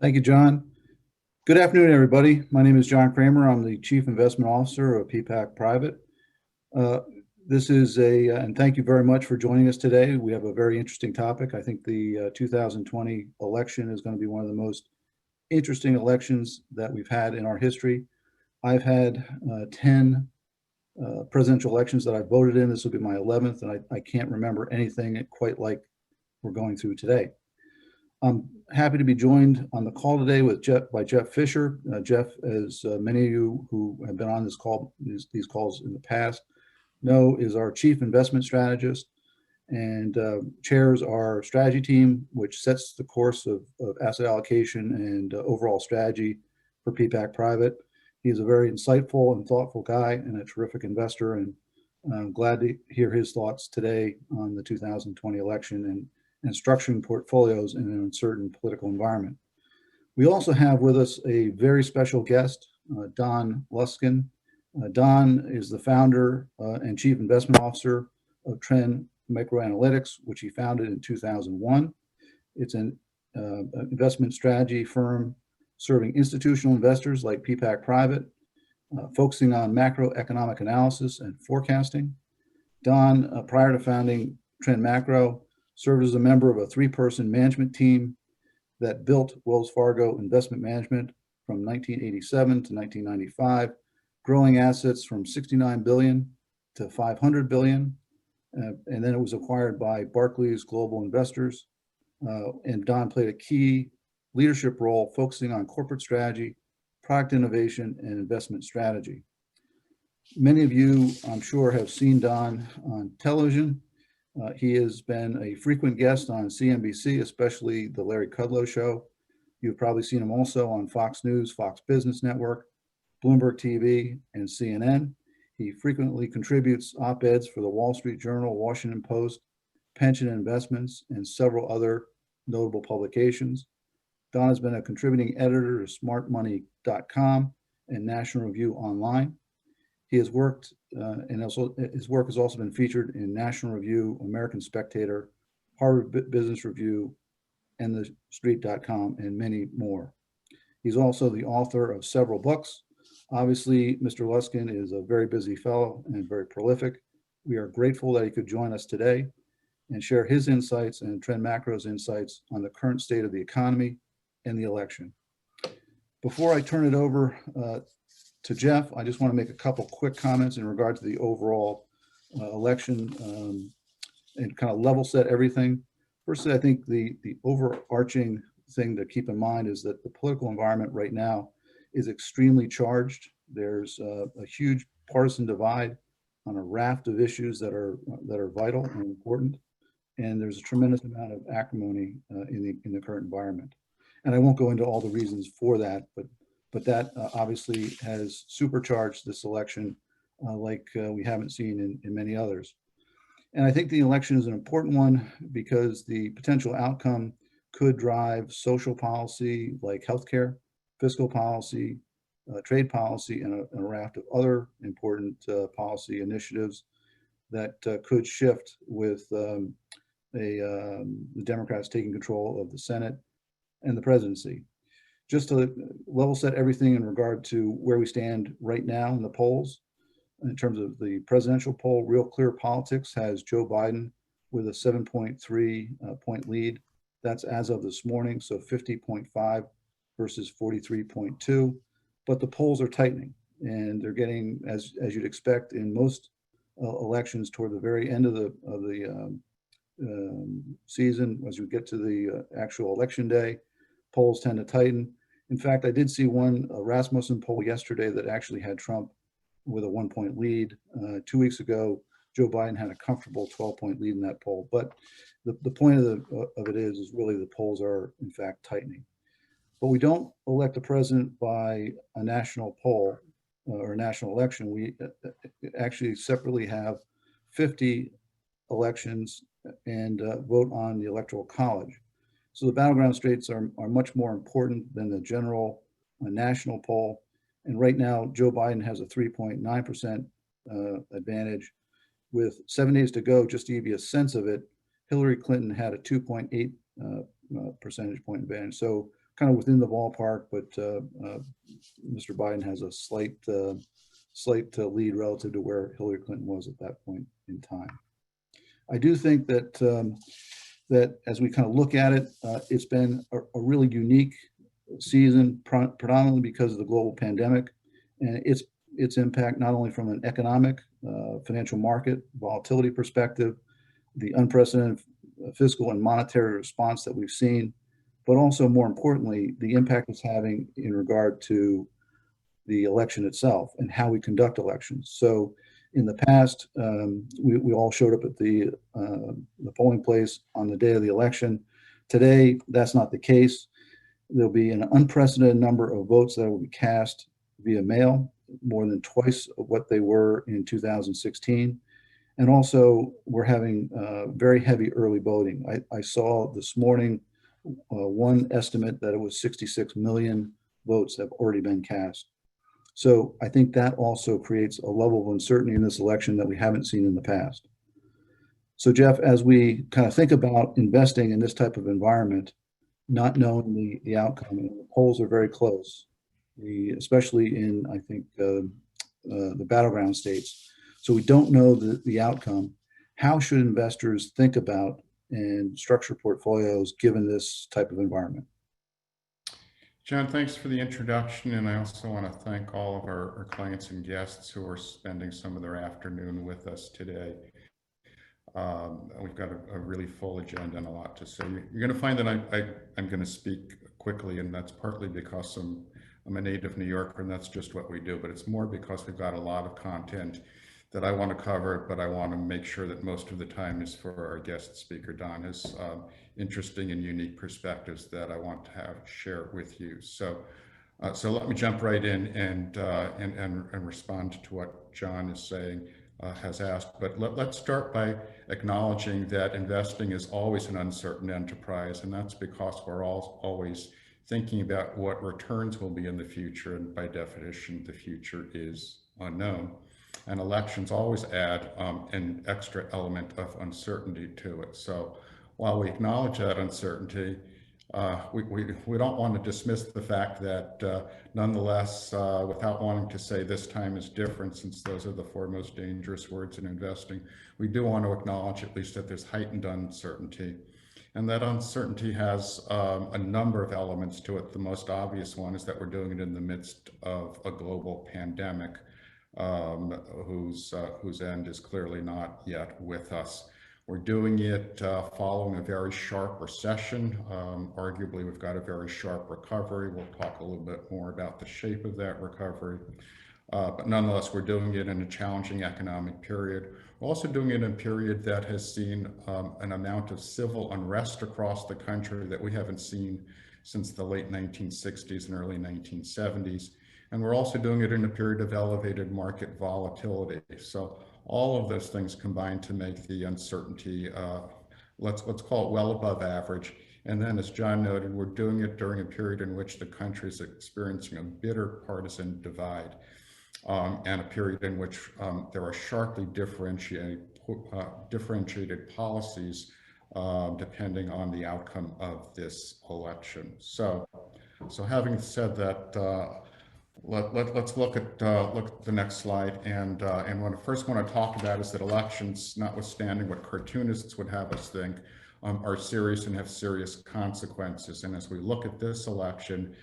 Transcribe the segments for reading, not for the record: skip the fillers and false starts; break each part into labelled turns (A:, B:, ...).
A: Thank you, John. Good afternoon, everybody. My name is John Kramer. I'm the Chief Investment Officer of Peapack Private. Uh, and thank you very much for joining us today. We have a very interesting topic. I think the 2020 election is going to be one of the most interesting elections that we've had in our history. I've had 10 presidential elections that I voted in. This will be my 11th, and I can't remember anything quite like we're going through today. I'm happy to be joined on the call today by Jeff Fisher. Jeff, as many of you who have been on these calls in the past know, is our chief investment strategist and chairs our strategy team, which sets the course of asset allocation and overall strategy for Peapack Private. He's a very insightful and thoughtful guy and a terrific investor, and I'm glad to hear his thoughts today on the 2020 election and structuring portfolios in an uncertain political environment. We also have with us a very special guest, Don Luskin. Don is the founder and chief investment officer of Trend Microanalytics, which he founded in 2001. It's an investment strategy firm serving institutional investors like Peapack Private, focusing on macroeconomic analysis and forecasting. Don, prior to founding Trend Macro, served as a member of a three-person management team that built Wells Fargo Investment Management from 1987 to 1995, growing assets from 69 billion to 500 billion. And then it was acquired by Barclays Global Investors. And Don played a key leadership role focusing on corporate strategy, product innovation, and investment strategy. Many of you, I'm sure, have seen Don on television. He has been a frequent guest on CNBC, especially the Larry Kudlow Show. You've probably seen him also on Fox News, Fox Business Network, Bloomberg TV, and CNN. He frequently contributes op-eds for the Wall Street Journal, Washington Post, Pension Investments, and several other notable publications. Don has been a contributing editor to smartmoney.com and National Review Online. He has worked, his work has also been featured in National Review, American Spectator, Harvard Business Review, and the Street.com, and many more. He's also the author of several books. Obviously, Mr. Luskin is a very busy fellow and very prolific. We are grateful that he could join us today and share his insights and Trend Macro's insights on the current state of the economy and the election. Before I turn it over to Jeff, I just want to make a couple quick comments in regard to the overall election and kind of level set everything. Firstly, I think the overarching thing to keep in mind is that the political environment right now is extremely charged. There's a huge partisan divide on a raft of issues that are vital and important, and there's a tremendous amount of acrimony in the current environment. And I won't go into all the reasons for that, but that obviously has supercharged this election like we haven't seen in many others. And I think the election is an important one because the potential outcome could drive social policy like healthcare, fiscal policy, trade policy, and a raft of other important policy initiatives that could shift with the Democrats taking control of the Senate and the presidency. Just to level set everything in regard to where we stand right now in the polls, in terms of the presidential poll, Real Clear Politics has Joe Biden with a 7.3 point lead. That's as of this morning, so 50.5 versus 43.2. But the polls are tightening, and they're getting, as you'd expect in most elections, toward the very end of the season. As we get to the actual election day, polls tend to tighten. In fact, I did see one Rasmussen poll yesterday that actually had Trump with a 1-point lead. 2 weeks ago, Joe Biden had a comfortable 12-point lead in that poll. But the point of it is really the polls are in fact tightening. But we don't elect a president by a national poll or a national election. We actually separately have 50 elections and vote on the Electoral College. So the battleground states are much more important than the general national poll. And right now, Joe Biden has a 3.9% advantage. With 7 days to go, just to give you a sense of it, Hillary Clinton had a 2.8 percentage point advantage. So kind of within the ballpark, but Mr. Biden has a slight lead relative to where Hillary Clinton was at that point in time. I do think that that as we kind of look at it, it's been a really unique season, predominantly because of the global pandemic and its impact, not only from an economic, financial market volatility perspective, the unprecedented fiscal and monetary response that we've seen, but also more importantly, the impact it's having in regard to the election itself and how we conduct elections. So in the past, we all showed up at the polling place on the day of the election. Today, that's not the case. There'll be an unprecedented number of votes that will be cast via mail, more than twice of what they were in 2016. And also, we're having very heavy early voting. I saw this morning one estimate that it was 66 million votes have already been cast. So I think that also creates a level of uncertainty in this election that we haven't seen in the past. So Jeff, as we kind of think about investing in this type of environment, not knowing the outcome, and the polls are very close, especially in, I think, the battleground states. So we don't know the outcome. How should investors think about and structure portfolios given this type of environment?
B: John, thanks for the introduction, and I also want to thank all of our clients and guests who are spending some of their afternoon with us today. We've got a really full agenda and a lot to say. You're going to find that I'm going to speak quickly, and that's partly because I'm a native New Yorker, and that's just what we do, but it's more because we've got a lot of content that I want to cover, but I want to make sure that most of the time is for our guest speaker. Don has interesting and unique perspectives that I want to share with you. So let me jump right in and respond to what John is saying, has asked. But let's start by acknowledging that investing is always an uncertain enterprise, and that's because we're always thinking about what returns will be in the future, and by definition, the future is unknown. And elections always add an extra element of uncertainty to it. So while we acknowledge that uncertainty, we don't want to dismiss the fact that nonetheless, without wanting to say this time is different, since those are the four most dangerous words in investing, we do want to acknowledge at least that there's heightened uncertainty. And that uncertainty has a number of elements to it. The most obvious one is that we're doing it in the midst of a global pandemic, whose end is clearly not yet with us. We're doing it following a very sharp recession. Arguably, we've got a very sharp recovery. We'll talk a little bit more about the shape of that recovery. But nonetheless, we're doing it in a challenging economic period. We're also doing it in a period that has seen an amount of civil unrest across the country that we haven't seen since the late 1960s and early 1970s. And we're also doing it in a period of elevated market volatility. So all of those things combine to make the uncertainty, let's call it well above average. And then, as John noted, we're doing it during a period in which the country is experiencing a bitter partisan divide, and a period in which there are sharply differentiated policies depending on the outcome of this election. So having said that, let's look at the next slide, and what I first want to talk about is that elections, notwithstanding what cartoonists would have us think, are serious and have serious consequences. And as we look at this election,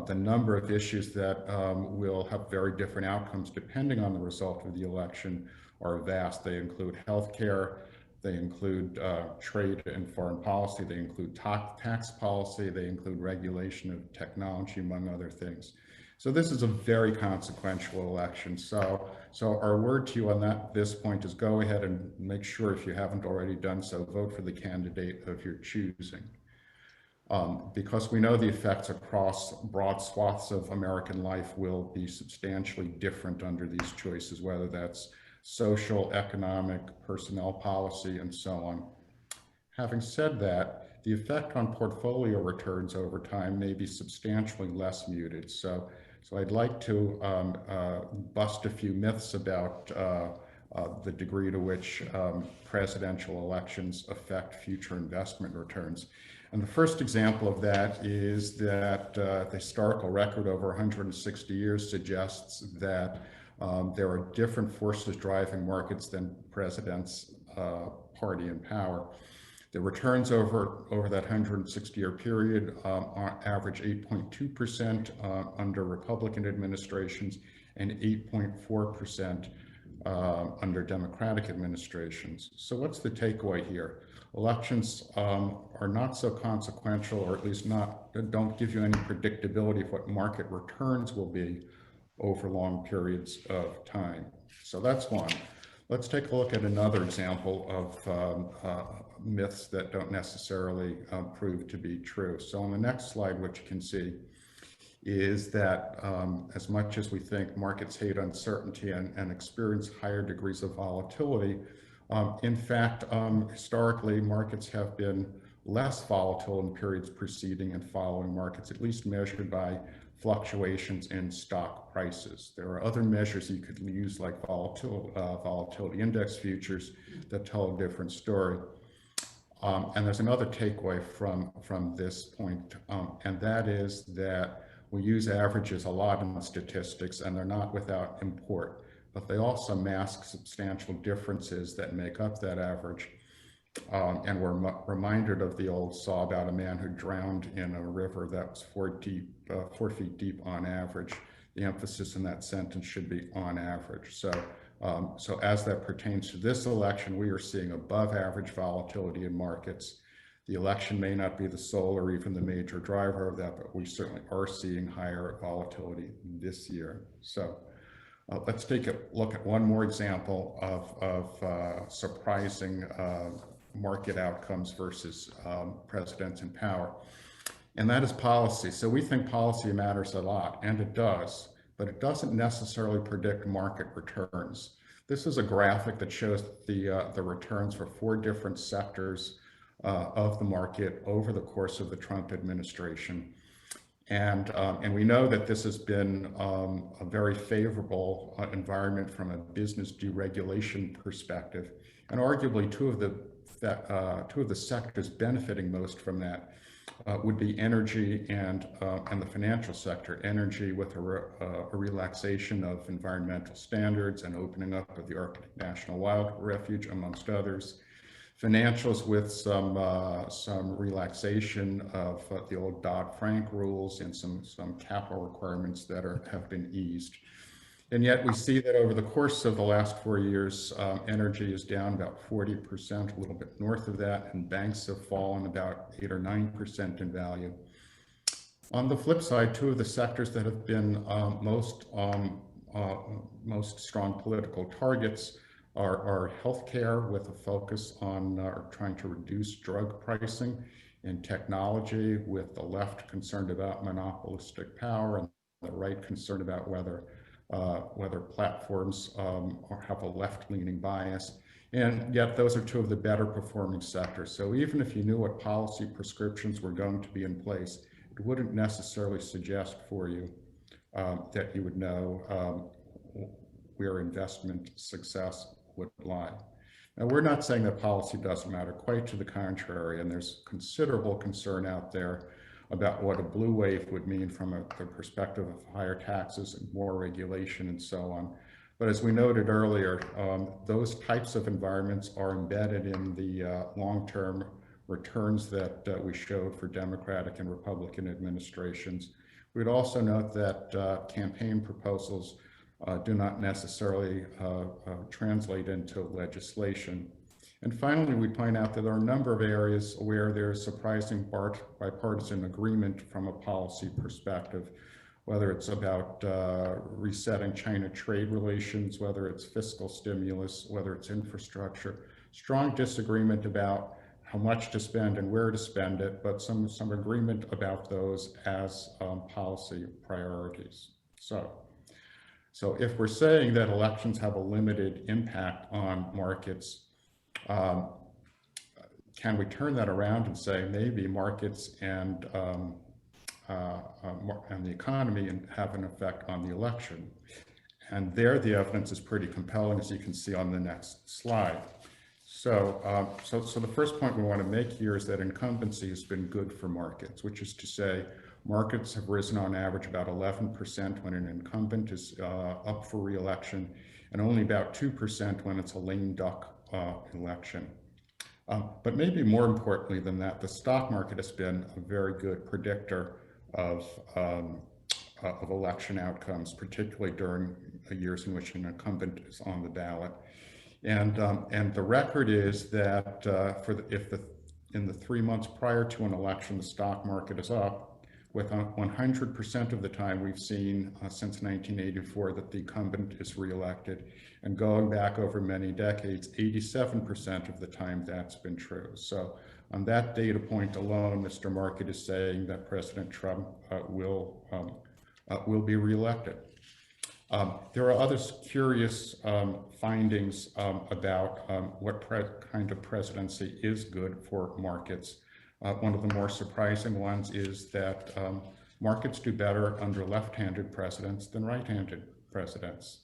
B: the number of issues that will have very different outcomes depending on the result of the election are vast. They include healthcare, they include trade and foreign policy, they include tax policy, they include regulation of technology, among other things. So this is a very consequential election. So our word to you on this point is go ahead and make sure, if you haven't already done so, vote for the candidate of your choosing. Because we know the effects across broad swaths of American life will be substantially different under these choices, whether that's social, economic, personnel policy, and so on. Having said that, the effect on portfolio returns over time may be substantially less muted. So I'd like to bust a few myths about the degree to which presidential elections affect future investment returns. And the first example of that is that the historical record over 160 years suggests that there are different forces driving markets than president's party in power. The returns over that 160-year period average 8.2% under Republican administrations and 8.4% under Democratic administrations. So what's the takeaway here? Elections are not so consequential, or at least don't give you any predictability of what market returns will be over long periods of time. So that's one. Let's take a look at another example of myths that don't necessarily prove to be true. So on the next slide, what you can see is that as much as we think markets hate uncertainty and experience higher degrees of volatility, in fact, historically, markets have been less volatile in periods preceding and following markets, at least measured by fluctuations in stock prices. There are other measures you could use, like volatility index futures, that tell a different story. And there's another takeaway from this point, and that is that we use averages a lot in statistics, and they're not without import, but they also mask substantial differences that make up that average. And we're reminded of the old saw about a man who drowned in a river that was 4 feet deep on average. The emphasis in that sentence should be on average. So as that pertains to this election, we are seeing above average volatility in markets. The election may not be the sole or even the major driver of that, but we certainly are seeing higher volatility this year. So let's take a look at one more example of surprising market outcomes versus presidents in power, and that is policy. So we think policy matters a lot, and it does, but it doesn't necessarily predict market returns. This is a graphic that shows the returns for 4 different sectors of the market over the course of the Trump administration. And we know that this has been a very favorable environment from a business deregulation perspective. And arguably two of the sectors benefiting most from that would be energy and the financial sector. Energy with a relaxation of environmental standards and opening up of the Arctic National Wild Refuge, amongst others. Financials with some relaxation of the old Dodd-Frank rules and some capital requirements that have been eased. And yet we see that over the course of the last 4 years, energy is down about 40%, a little bit north of that, and banks have fallen about 8 or 9% in value. On the flip side, 2 of the sectors that have been most strong political targets are healthcare, with a focus on trying to reduce drug pricing, and technology, with the left concerned about monopolistic power and the right concerned about whether platforms have a left-leaning bias. And yet those are 2 of the better performing sectors. So even if you knew what policy prescriptions were going to be in place, it wouldn't necessarily suggest for you that you would know where investment success would lie. Now, we're not saying that policy doesn't matter, quite to the contrary, and there's considerable concern out there about what a blue wave would mean from the perspective of higher taxes and more regulation and so on. But as we noted earlier, those types of environments are embedded in the long-term returns that we showed for Democratic and Republican administrations. We'd also note that campaign proposals do not necessarily translate into legislation. And finally, we point out that there are a number of areas where there's surprising bipartisan agreement from a policy perspective, whether it's about resetting China trade relations, whether it's fiscal stimulus, whether it's infrastructure. Strong disagreement about how much to spend and where to spend it, but some agreement about those as policy priorities. So if we're saying that elections have a limited impact on markets, can we turn that around and say maybe markets and the economy have an effect on the election? And there the evidence is pretty compelling, as you can see on the next slide. So the first point we want to make here is that incumbency has been good for markets, which is to say markets have risen on average about 11% when an incumbent is up for re-election, and only about 2% when it's a lame duck election. But maybe more importantly than that, the stock market has been a very good predictor of election outcomes, particularly during years in which an incumbent is on the ballot. And the record is that in the 3 months prior to an election, the stock market is up. With 100% of the time we've seen since 1984 that the incumbent is reelected, and going back over many decades, 87% of the time that's been true. So on that data point alone, Mr. Market is saying that President Trump will be reelected. There are other curious findings about what kind of presidency is good for markets. One of the more surprising ones is that markets do better under left-handed presidents than right-handed presidents.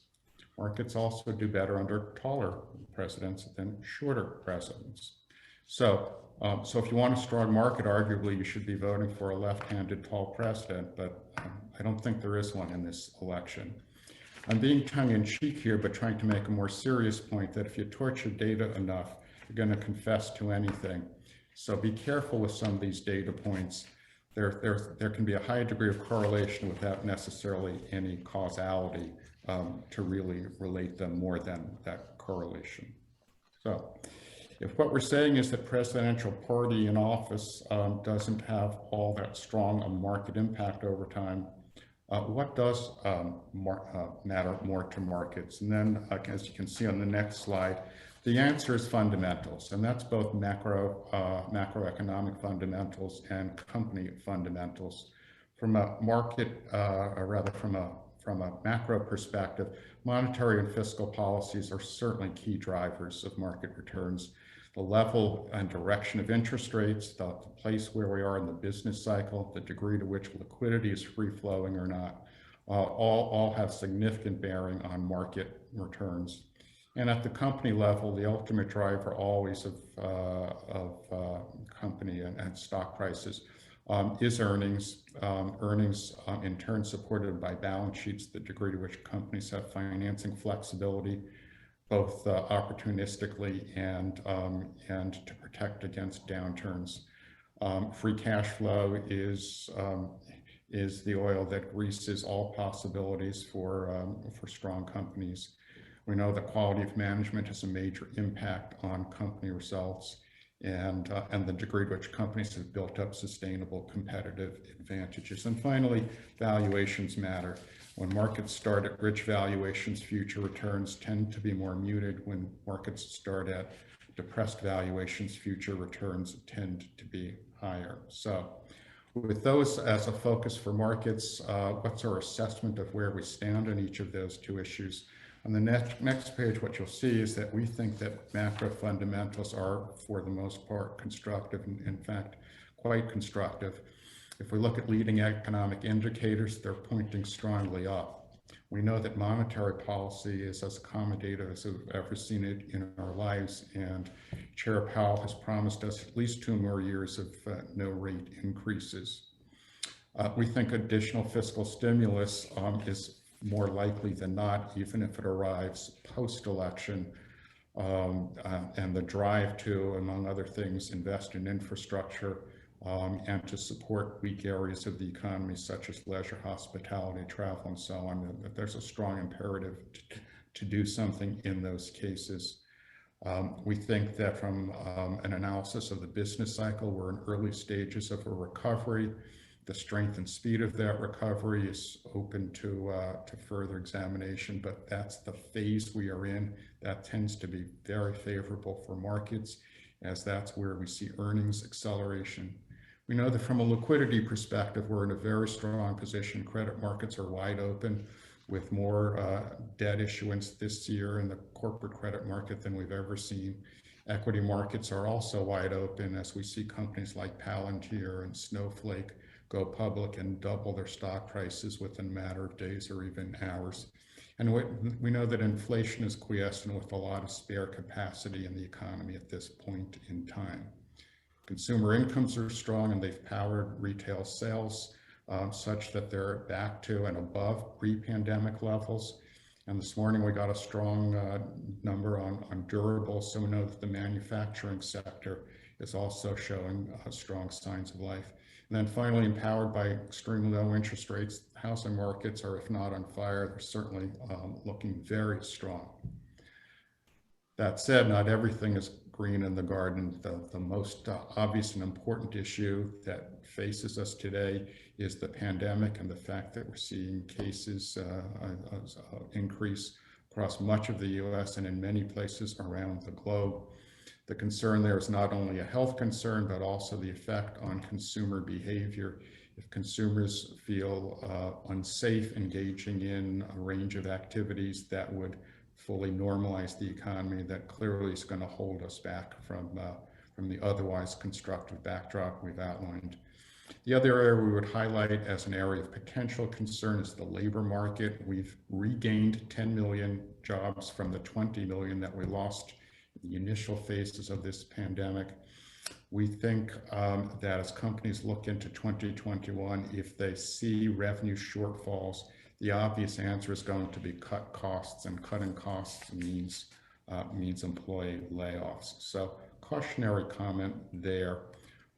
B: Markets also do better under taller presidents than shorter presidents. So if you want a strong market, arguably you should be voting for a left-handed tall president, but I don't think there is one in this election. I'm being tongue-in-cheek here, but trying to make a more serious point that if you torture data enough, you're going to confess to anything. So be careful with some of these data points. There can be a high degree of correlation without necessarily any causality to really relate them more than that correlation. So if what we're saying is that presidential party in office doesn't have all that strong a market impact over time, what does matter more to markets? And then, as you can see on the next slide, the answer is fundamentals, and that's both macroeconomic fundamentals and company fundamentals. From a market, or rather from a macro perspective, monetary and fiscal policies are certainly key drivers of market returns. The level and direction of interest rates, the place where we are in the business cycle, the degree to which liquidity is free-flowing or not, all have significant bearing on market returns. And at the company level, the ultimate driver always of company and stock prices is earnings. Earnings in turn supported by balance sheets, the degree to which companies have financing flexibility, both opportunistically and to protect against downturns. Free cash flow is the oil that greases all possibilities for strong companies. We know that quality of management has a major impact on company results and the degree to which companies have built up sustainable competitive advantages. And finally, valuations matter. When markets start at rich valuations, future returns tend to be more muted. When markets start at depressed valuations, future returns tend to be higher. So with those as a focus for markets, what's our assessment of where we stand on each of those two issues? On the next page, what you'll see is that we think that macro fundamentals are, for the most part, constructive, and in fact, quite constructive. If we look at leading economic indicators, they're pointing strongly up. We know that monetary policy is as accommodative as we've ever seen it in our lives, and Chair Powell has promised us at least 2 more years of no rate increases. We think additional fiscal stimulus is more likely than not, even if it arrives post-election, and the drive to, among other things, invest in infrastructure and to support weak areas of the economy, such as leisure, hospitality, travel, and so on. That there's a strong imperative to do something in those cases. We think that from an analysis of the business cycle, we're in early stages of a recovery. The strength and speed of that recovery is open to further examination, but that's the phase we are in. That tends to be very favorable for markets, as that's where we see earnings acceleration. We know that from a liquidity perspective, we're in a very strong position. Credit markets are wide open, with more debt issuance this year in the corporate credit market than we've ever seen. Equity markets are also wide open, as we see companies like Palantir and Snowflake go public and double their stock prices within a matter of days or even hours. And we know that inflation is quiescent with a lot of spare capacity in the economy at this point in time. Consumer incomes are strong and they've powered retail sales such that they're back to and above pre-pandemic levels. And this morning we got a strong number on durables, so we know that the manufacturing sector is also showing strong signs of life. And then finally, empowered by extremely low interest rates, housing markets are, if not on fire, they're certainly looking very strong. That said, not everything is green in the garden. The most obvious and important issue that faces us today is the pandemic and the fact that we're seeing cases increase across much of the US and in many places around the globe. The concern there is not only a health concern, but also the effect on consumer behavior. If consumers feel unsafe engaging in a range of activities that would fully normalize the economy, that clearly is going to hold us back from the otherwise constructive backdrop we've outlined. The other area we would highlight as an area of potential concern is the labor market. We've regained 10 million jobs from the 20 million that we lost in the initial phases of this pandemic. We think that as companies look into 2021, if they see revenue shortfalls, the obvious answer is going to be cut costs, and cutting costs means employee layoffs. So cautionary comment there.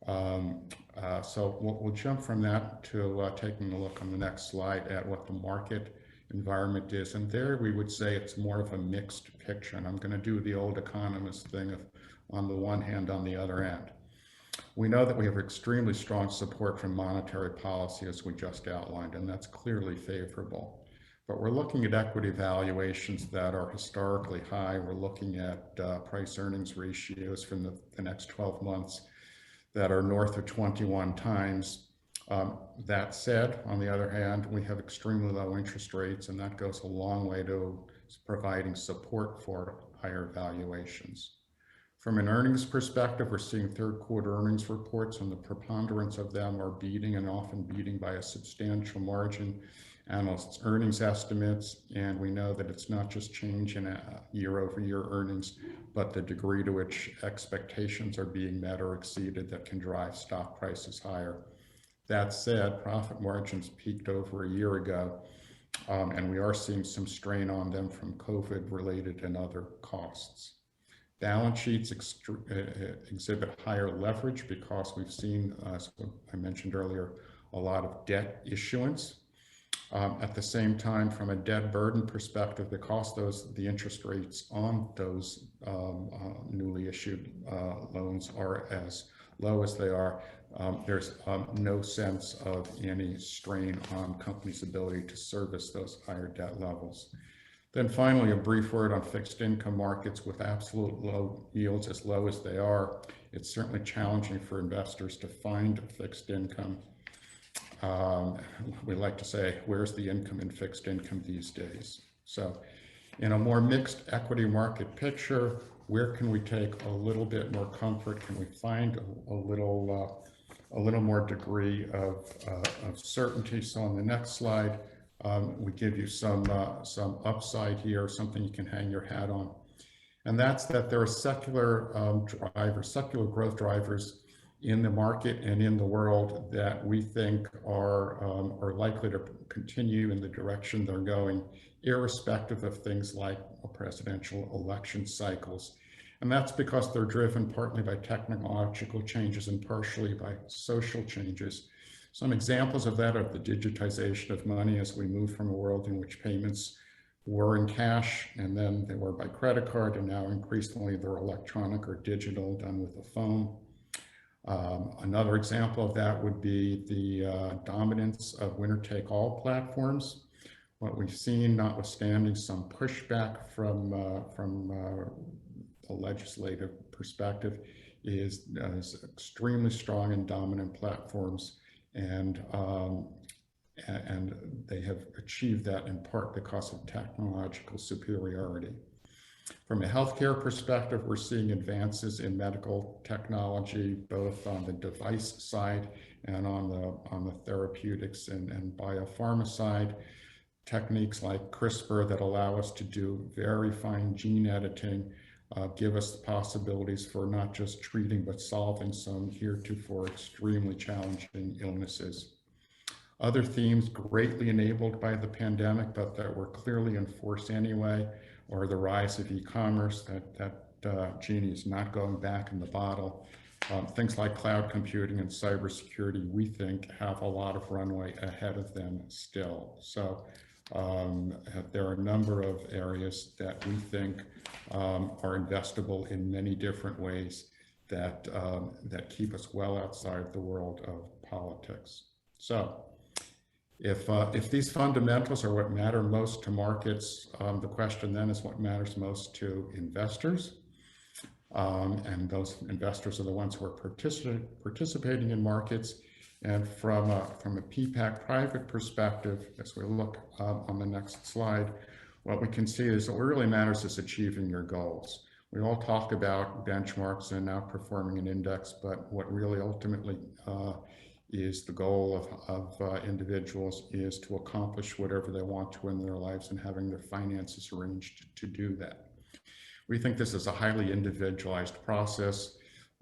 B: So we'll jump from that to taking a look on the next slide at what the market environment is. And there we would say it's more of a mixed picture. And I'm going to do the old economist thing of on the one hand, on the other end. We know that we have extremely strong support from monetary policy, as we just outlined, and that's clearly favorable. But we're looking at equity valuations that are historically high. We're looking at price earnings ratios from the next 12 months that are north of 21 times. That said, on the other hand, we have extremely low interest rates, and that goes a long way to providing support for higher valuations. From an earnings perspective, we're seeing third quarter earnings reports, and the preponderance of them are beating, and often beating by a substantial margin, analysts' earnings estimates. And we know that it's not just change in year-over-year earnings, but the degree to which expectations are being met or exceeded that can drive stock prices higher. That said, profit margins peaked over a year ago, and we are seeing some strain on them from COVID-related and other costs. Balance sheets exhibit higher leverage because we've seen, as I mentioned earlier, a lot of debt issuance. At the same time, from a debt burden perspective, because the interest rates on those newly issued loans are as low as they are, there's no sense of any strain on companies' ability to service those higher debt levels. Then finally, a brief word on fixed income markets. With absolute low yields as low as they are, it's certainly challenging for investors to find fixed income. We like to say, where's the income in fixed income these days? So in a more mixed equity market picture, where can we take a little bit more comfort? Can we find a little more degree of certainty? So on the next slide, we give you some upside here, something you can hang your hat on. And that's that there are secular growth drivers in the market and in the world that we think are likely to continue in the direction they're going, irrespective of things like presidential election cycles. And that's because they're driven partly by technological changes and partially by social changes. Some examples of that are the digitization of money as we move from a world in which payments were in cash and then they were by credit card, and now increasingly they're electronic or digital, done with a phone. Another example of that would be the dominance of winner-take-all platforms. What we've seen, notwithstanding some pushback from a legislative perspective, is extremely strong and dominant platforms. And they have achieved that in part because of technological superiority. From a healthcare perspective, we're seeing advances in medical technology, both on the device side and on the therapeutics and biopharma side. techniques like CRISPR that allow us to do very fine gene editing give us the possibilities for not just treating, but solving some heretofore extremely challenging illnesses. Other themes greatly enabled by the pandemic, but that were clearly in force anyway, are the rise of e-commerce. That genie is not going back in the bottle. Things like cloud computing and cybersecurity, we think, have a lot of runway ahead of them still. So there are a number of areas that we think are investable in many different ways that keep us well outside the world of politics. So if these fundamentals are what matter most to markets, the question then is what matters most to investors. And those investors are the ones who are participating in markets. And from a Peapack private perspective, as we look on the next slide, what we can see is what really matters is achieving your goals. We all talk about benchmarks and outperforming an index, but what really ultimately is the goal of individuals is to accomplish whatever they want to in their lives and having their finances arranged to do that. We think this is a highly individualized process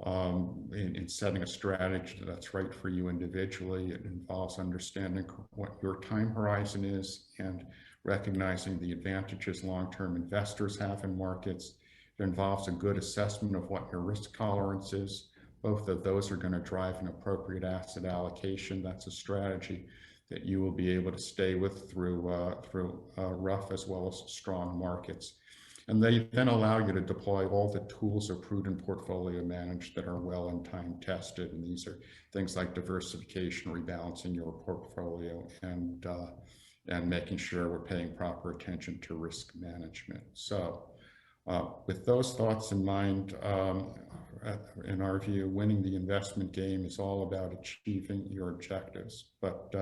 B: in setting a strategy that's right for you individually. It involves understanding what your time horizon is and recognizing the advantages long-term investors have in markets. It involves a good assessment of what your risk tolerance is. Both of those are going to drive an appropriate asset allocation. That's a strategy that you will be able to stay with through rough as well as strong markets. And they then allow you to deploy all the tools of prudent portfolio management that are well and time tested. And these are things like diversification, rebalancing your portfolio, and making sure we're paying proper attention to risk management. So with those thoughts in mind, in our view, winning the investment game is all about achieving your objectives. But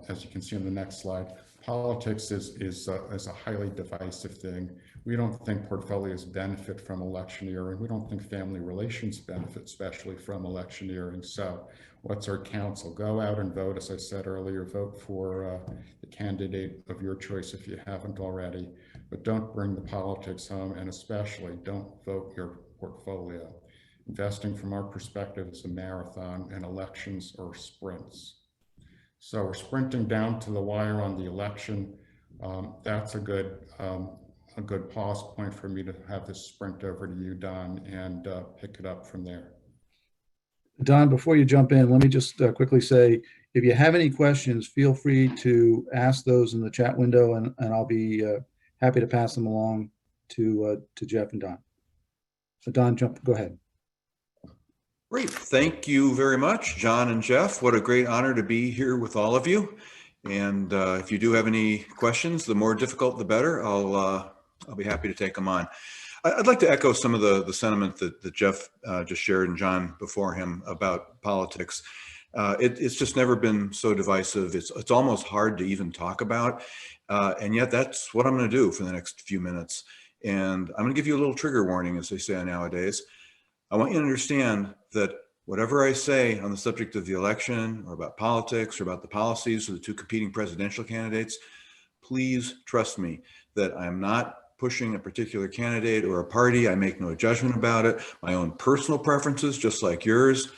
B: as you can see on the next slide, politics is a highly divisive thing. We don't think portfolios benefit from electioneering. We don't think family relations benefit, especially from electioneering. So what's our counsel? Go out and vote. As I said earlier, vote for the candidate of your choice if you haven't already, but don't bring the politics home, and especially don't vote your portfolio. Investing from our perspective is a marathon, and elections are sprints. So we're sprinting down to the wire on the election. That's a good pause point for me to have this sprint over to you, Don, and pick it up from there.
A: Don, before you jump in, let me just quickly say, if you have any questions, feel free to ask those in the chat window, and I'll be happy to pass them along to Jeff and Don. So Don, go ahead.
C: Great. Thank you very much, John and Jeff. What a great honor to be here with all of you. And if you do have any questions, the more difficult, the better. I'll be happy to take them on. I'd like to echo some of the sentiment that Jeff just shared and John before him about politics. It's just never been so divisive. It's almost hard to even talk about. And yet that's what I'm going to do for the next few minutes. And I'm going to give you a little trigger warning, as they say nowadays. I want you to understand that whatever I say on the subject of the election or about politics or about the policies of the two competing presidential candidates, please trust me that I'm not pushing a particular candidate or a party. I make no judgment about it. My own personal preferences, just like yours,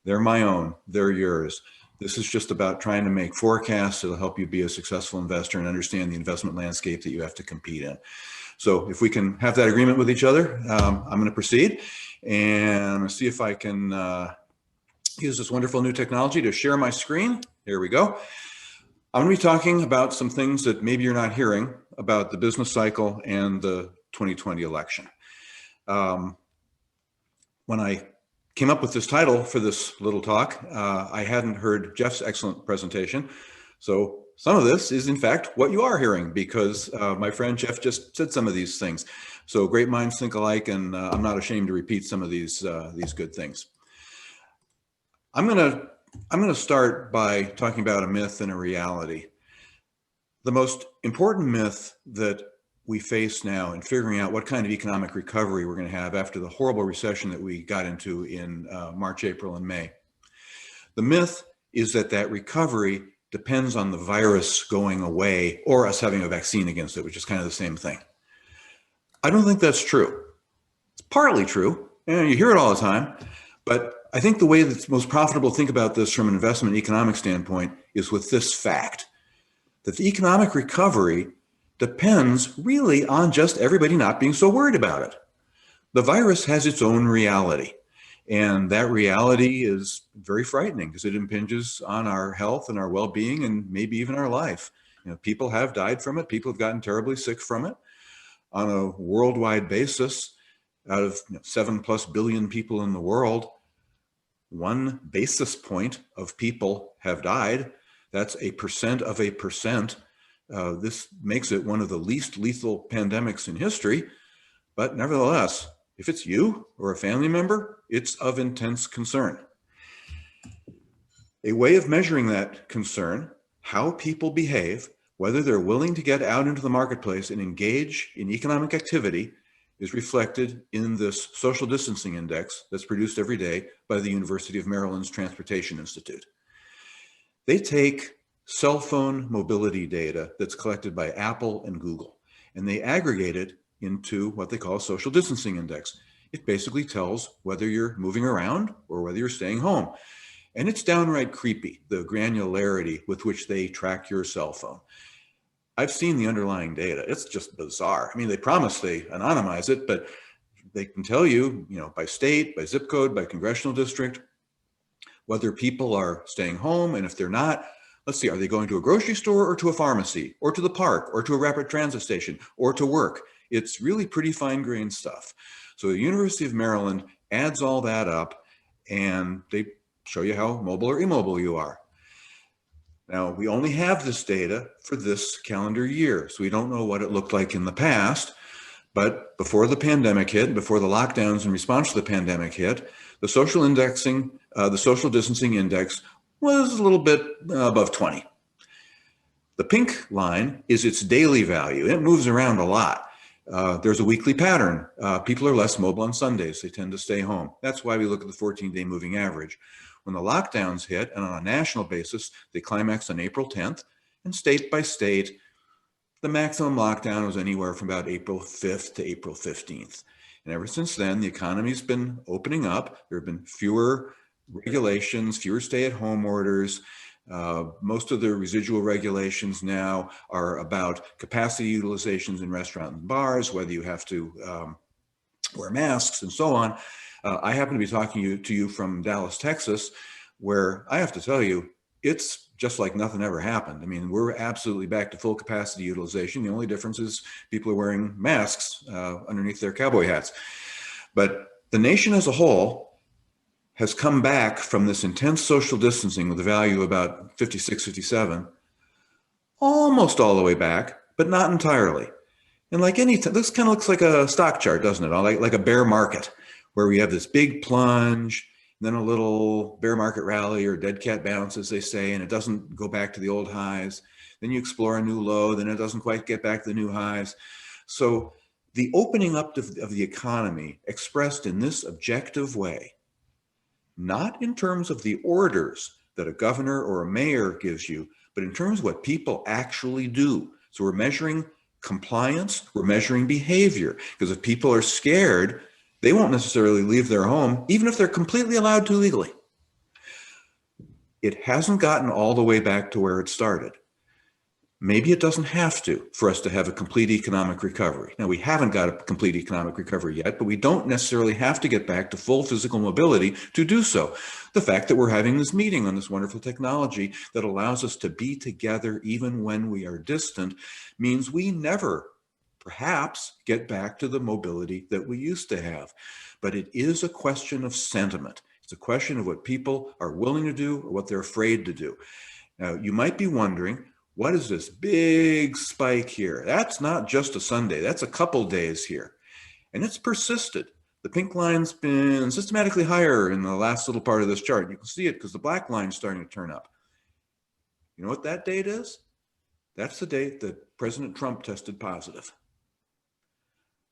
C: they're my own, they're yours. This is just about trying to make forecasts that'll help you be a successful investor and understand the investment landscape that you have to compete in. So if we can have that agreement with each other, I'm going to proceed and I'm going to see if I can use this wonderful new technology to share my screen. Here we go. I'm going to be talking about some things that maybe you're not hearing about the business cycle and the 2020 election. When I came up with this title for this little talk, I hadn't heard Jeff's excellent presentation. So some of this is in fact what you are hearing, because my friend Jeff just said some of these things. So great minds think alike, and I'm not ashamed to repeat some of these good things. I'm gonna start by talking about a myth and a reality. The most important myth that we face now in figuring out what kind of economic recovery we're going to have after the horrible recession that we got into in March, April, and May. The myth is that recovery depends on the virus going away or us having a vaccine against it, which is kind of the same thing. I don't think that's true. It's partly true, and you hear it all the time, but I think the way that's most profitable to think about this from an investment economic standpoint is with this fact, that the economic recovery depends really on just everybody not being so worried about it. The virus has its own reality, and that reality is very frightening because it impinges on our health and our well-being and maybe even our life. You know, people have died from it. People have gotten terribly sick from it. On a worldwide basis, out of 7+ billion people in the world, 1 basis point of people have died. That's 1% of 1%. This makes it one of the least lethal pandemics in history. But nevertheless, if it's you or a family member, it's of intense concern. A way of measuring that concern, how people behave, whether they're willing to get out into the marketplace and engage in economic activity, is reflected in this social distancing index that's produced every day by the University of Maryland's Transportation Institute. They take cell phone mobility data that's collected by Apple and Google, and they aggregate it into what they call a social distancing index. It basically tells whether you're moving around or whether you're staying home. And it's downright creepy, the granularity with which they track your cell phone. I've seen the underlying data. It's just bizarre. I mean, they promise they anonymize it, but they can tell you, by state, by zip code, by congressional district, whether people are staying home. And if they're not, let's see, are they going to a grocery store or to a pharmacy or to the park or to a rapid transit station or to work? It's really pretty fine-grained stuff. So the University of Maryland adds all that up and they show you how mobile or immobile you are. Now, we only have this data for this calendar year, so we don't know what it looked like in the past. But before the pandemic hit, before the lockdowns in response to the pandemic hit, the social distancing index was a little bit above 20. The pink line is its daily value. It moves around a lot. There's a weekly pattern. People are less mobile on Sundays. They tend to stay home. That's why we look at the 14-day moving average. When the lockdowns hit, and on a national basis, they climaxed on April 10th, and state by state, the maximum lockdown was anywhere from about April 5th to April 15th. And ever since then, the economy's been opening up. There have been fewer regulations, fewer stay-at-home orders. Most of the residual regulations now are about capacity utilizations in restaurants and bars, whether you have to wear masks and so on. I happen to be talking to you from Dallas, Texas, where I have to tell you, it's just like nothing ever happened. I mean, we're absolutely back to full capacity utilization. The only difference is people are wearing masks underneath their cowboy hats. But the nation as a whole has come back from this intense social distancing with a value of about 56, 57, almost all the way back, but not entirely. And like this kind of looks like a stock chart, doesn't it? Like a bear market, where we have this big plunge, then a little bear market rally or dead cat bounce, as they say, and it doesn't go back to the old highs. Then you explore a new low, then it doesn't quite get back to the new highs. So the opening up of the economy expressed in this objective way, not in terms of the orders that a governor or a mayor gives you, but in terms of what people actually do. So we're measuring compliance, we're measuring behavior, because if people are scared, they won't necessarily leave their home, even if they're completely allowed to legally. It hasn't gotten all the way back to where it started. Maybe it doesn't have to for us to have a complete economic recovery. Now, we haven't got a complete economic recovery yet, but we don't necessarily have to get back to full physical mobility to do so. The fact that we're having this meeting on this wonderful technology that allows us to be together even when we are distant means we never perhaps get back to the mobility that we used to have. But it is a question of sentiment. It's a question of what people are willing to do or what they're afraid to do. Now, you might be wondering, what is this big spike here? That's not just a Sunday, that's a couple days here. And it's persisted. The pink line's been systematically higher in the last little part of this chart. You can see it because the black line's starting to turn up. You know what that date is? That's the date that President Trump tested positive.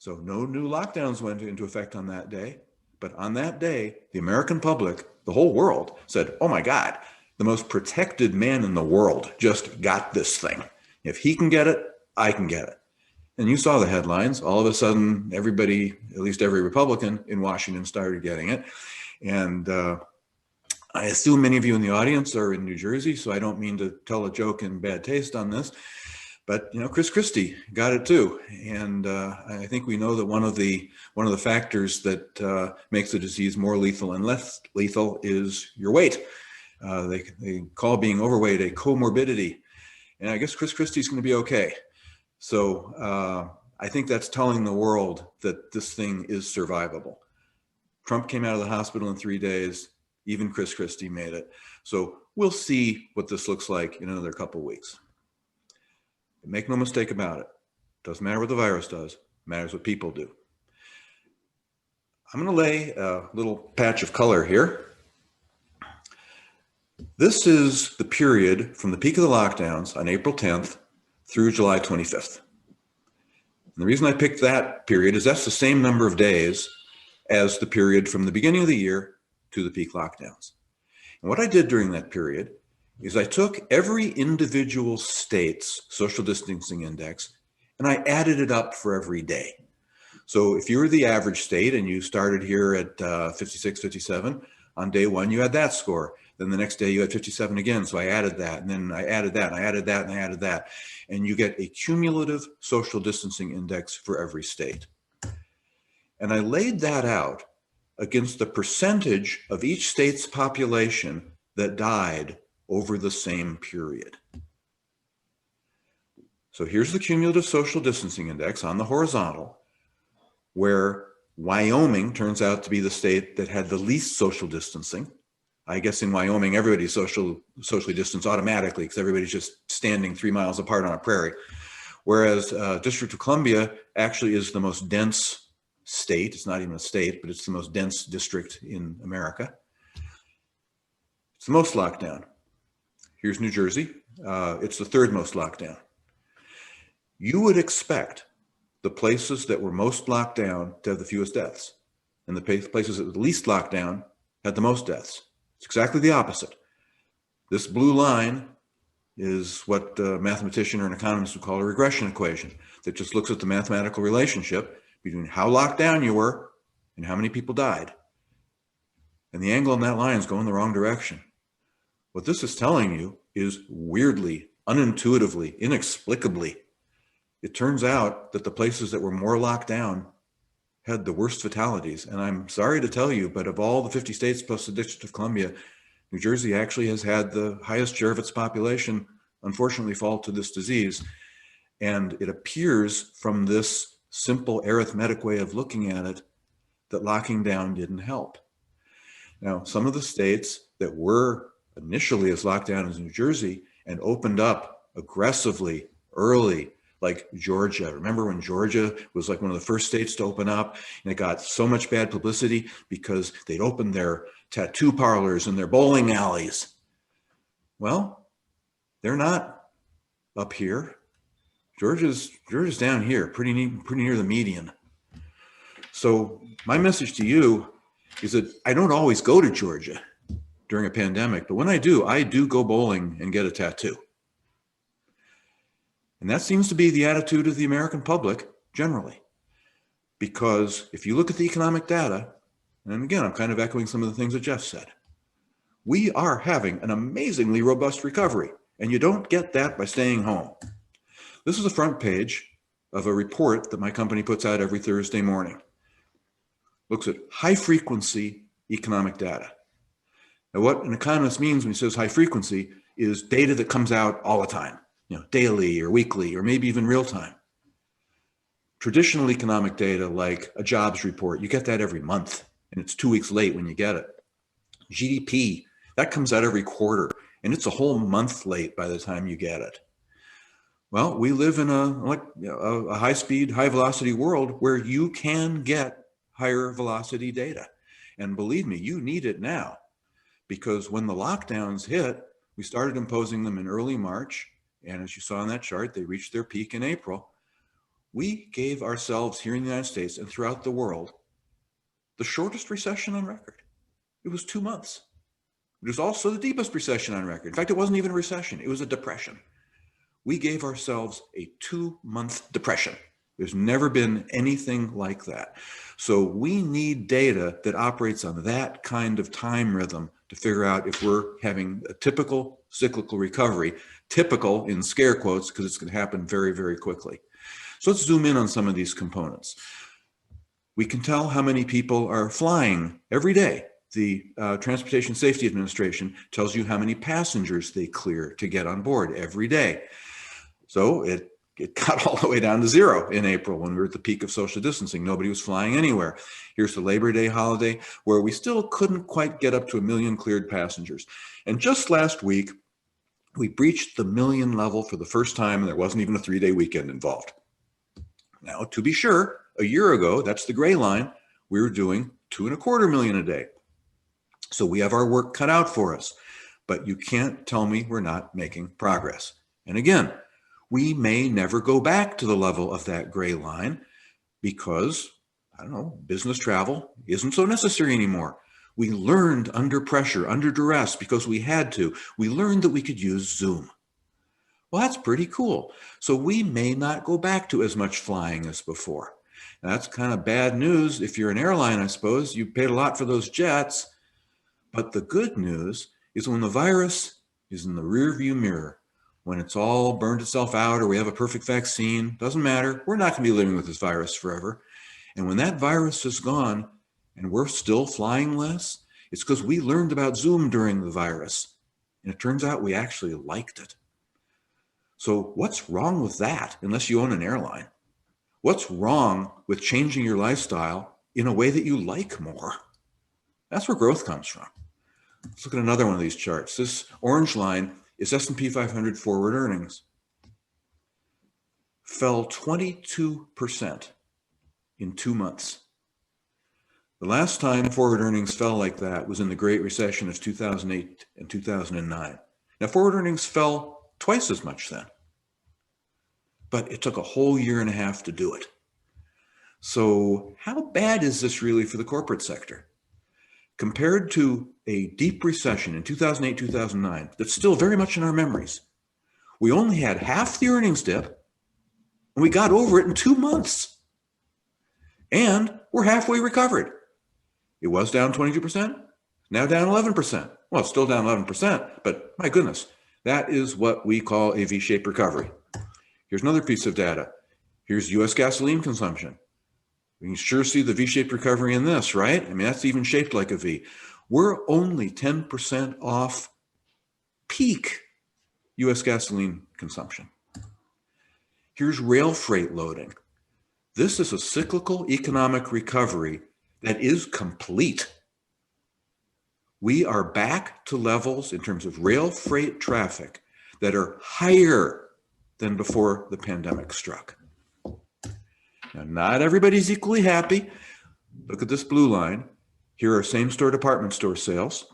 C: So no new lockdowns went into effect on that day. But on that day, the American public, the whole world, said, oh my God, the most protected man in the world just got this thing. If he can get it, I can get it. And you saw the headlines. All of a sudden, everybody, at least every Republican in Washington, started getting it. And I assume many of you in the audience are in New Jersey, so I don't mean to tell a joke in bad taste on this. But Chris Christie got it too, and I think we know that one of the factors that makes the disease more lethal and less lethal is your weight. They call being overweight a comorbidity, and I guess Chris Christie's going to be okay. So I think that's telling the world that this thing is survivable. Trump came out of the hospital in 3 days. Even Chris Christie made it. So we'll see what this looks like in another couple of weeks. But make no mistake about it. Doesn't matter what the virus does. It matters what people do. I'm going to lay a little patch of color here. This is the period from the peak of the lockdowns on April 10th through July 25th. And the reason I picked that period is that's the same number of days as the period from the beginning of the year to the peak lockdowns. And what I did during that period is I took every individual state's social distancing index and I added it up for every day. So if you were the average state and you started here at 56, 57, on day one, you had that score. Then the next day you had 57 again. So I added that, and then I added that, and I added that, and I added that. And you get a cumulative social distancing index for every state. And I laid that out against the percentage of each state's population that died over the same period. So here's the cumulative social distancing index on the horizontal, where Wyoming turns out to be the state that had the least social distancing. I guess in Wyoming, everybody's socially distanced automatically because everybody's just standing 3 miles apart on a prairie. Whereas District of Columbia actually is the most dense state. It's not even a state, but it's the most dense district in America. It's the most locked down. Here's New Jersey. It's the third most locked down. You would expect the places that were most locked down to have the fewest deaths, and the places that were the least locked down had the most deaths. It's exactly the opposite. This blue line is what a mathematician or an economist would call a regression equation that just looks at the mathematical relationship between how locked down you were and how many people died. And the angle on that line is going the wrong direction. What this is telling you is weirdly, unintuitively, inexplicably, it turns out that the places that were more locked down had the worst fatalities. And I'm sorry to tell you, but of all the 50 states plus the District of Columbia, New Jersey actually has had the highest share of its population, unfortunately, fall to this disease. And it appears from this simple arithmetic way of looking at it that locking down didn't help. Now, some of the states that were initially as locked down as New Jersey and opened up aggressively early, like Georgia. Remember when Georgia was like one of the first states to open up, and it got so much bad publicity because they'd opened their tattoo parlors and their bowling alleys. Well, they're not up here. Georgia's down here, pretty near the median. So my message to you is that I don't always go to Georgia during a pandemic, but when I do go bowling and get a tattoo. And that seems to be the attitude of the American public generally. Because if you look at the economic data, and again, I'm kind of echoing some of the things that Jeff said, we are having an amazingly robust recovery, and you don't get that by staying home. This is the front page of a report that my company puts out every Thursday morning. Looks at high frequency economic data. Now, what an economist means when he says high frequency is data that comes out all the time, daily or weekly, or maybe even real time. Traditional economic data like a jobs report, you get that every month, and it's 2 weeks late when you get it. GDP, that comes out every quarter, and it's a whole month late by the time you get it. Well, we live in a high-speed, high-velocity world where you can get higher velocity data. And believe me, you need it now, because when the lockdowns hit, we started imposing them in early March, and as you saw on that chart, they reached their peak in April. We gave ourselves here in the United States and throughout the world the shortest recession on record. It was 2 months. It was also the deepest recession on record. In fact, it wasn't even a recession. It was a depression. We gave ourselves a 2-month depression. There's never been anything like that. So we need data that operates on that kind of time rhythm to figure out if we're having a typical cyclical recovery, typical in scare quotes, because it's going to happen very, very quickly. So let's zoom in on some of these components. We can tell how many people are flying every day. The Transportation Safety Administration tells you how many passengers they clear to get on board every day. So it got all the way down to 0 in April when we were at the peak of social distancing. Nobody was flying anywhere. Here's the Labor Day holiday where we still couldn't quite get up to 1 million cleared passengers. And just last week, we breached the 1 million level for the first time, and there wasn't even a 3-day weekend involved. Now, to be sure, a year ago, that's the gray line, we were doing 2.25 million a day. So we have our work cut out for us, but you can't tell me we're not making progress. And again, we may never go back to the level of that gray line because, I don't know, business travel isn't so necessary anymore. We learned under pressure, under duress, because we had to. We learned that we could use Zoom. Well, that's pretty cool. So we may not go back to as much flying as before. Now, that's kind of bad news if you're an airline, I suppose. You paid a lot for those jets. But the good news is when the virus is in the rearview mirror, when it's all burned itself out or we have a perfect vaccine, doesn't matter. We're not going to be living with this virus forever. And when that virus is gone and we're still flying less, it's because we learned about Zoom during the virus. And it turns out we actually liked it. So what's wrong with that unless you own an airline? What's wrong with changing your lifestyle in a way that you like more? That's where growth comes from. Let's look at another one of these charts. This orange line is S&P 500 forward earnings. Fell 22% in 2 months. The last time forward earnings fell like that was in the Great Recession of 2008 and 2009. Now, forward earnings fell twice as much then, but it took a whole year and a half to do it. So how bad is this really for the corporate sector? Compared to a deep recession in 2008, 2009, that's still very much in our memories, we only had half the earnings dip, and we got over it in 2 months. And we're halfway recovered. It was down 22%, now down 11%. Well, it's still down 11%, but my goodness, that is what we call a V-shaped recovery. Here's another piece of data. Here's U.S. gasoline consumption. We can sure see the V-shaped recovery in this, right? I mean, that's even shaped like a V. We're only 10% off peak U.S. gasoline consumption. Here's rail freight loading. This is a cyclical economic recovery that is complete. We are back to levels in terms of rail freight traffic that are higher than before the pandemic struck. Now, not everybody's equally happy. Look at this blue line. Here are same-store department store sales.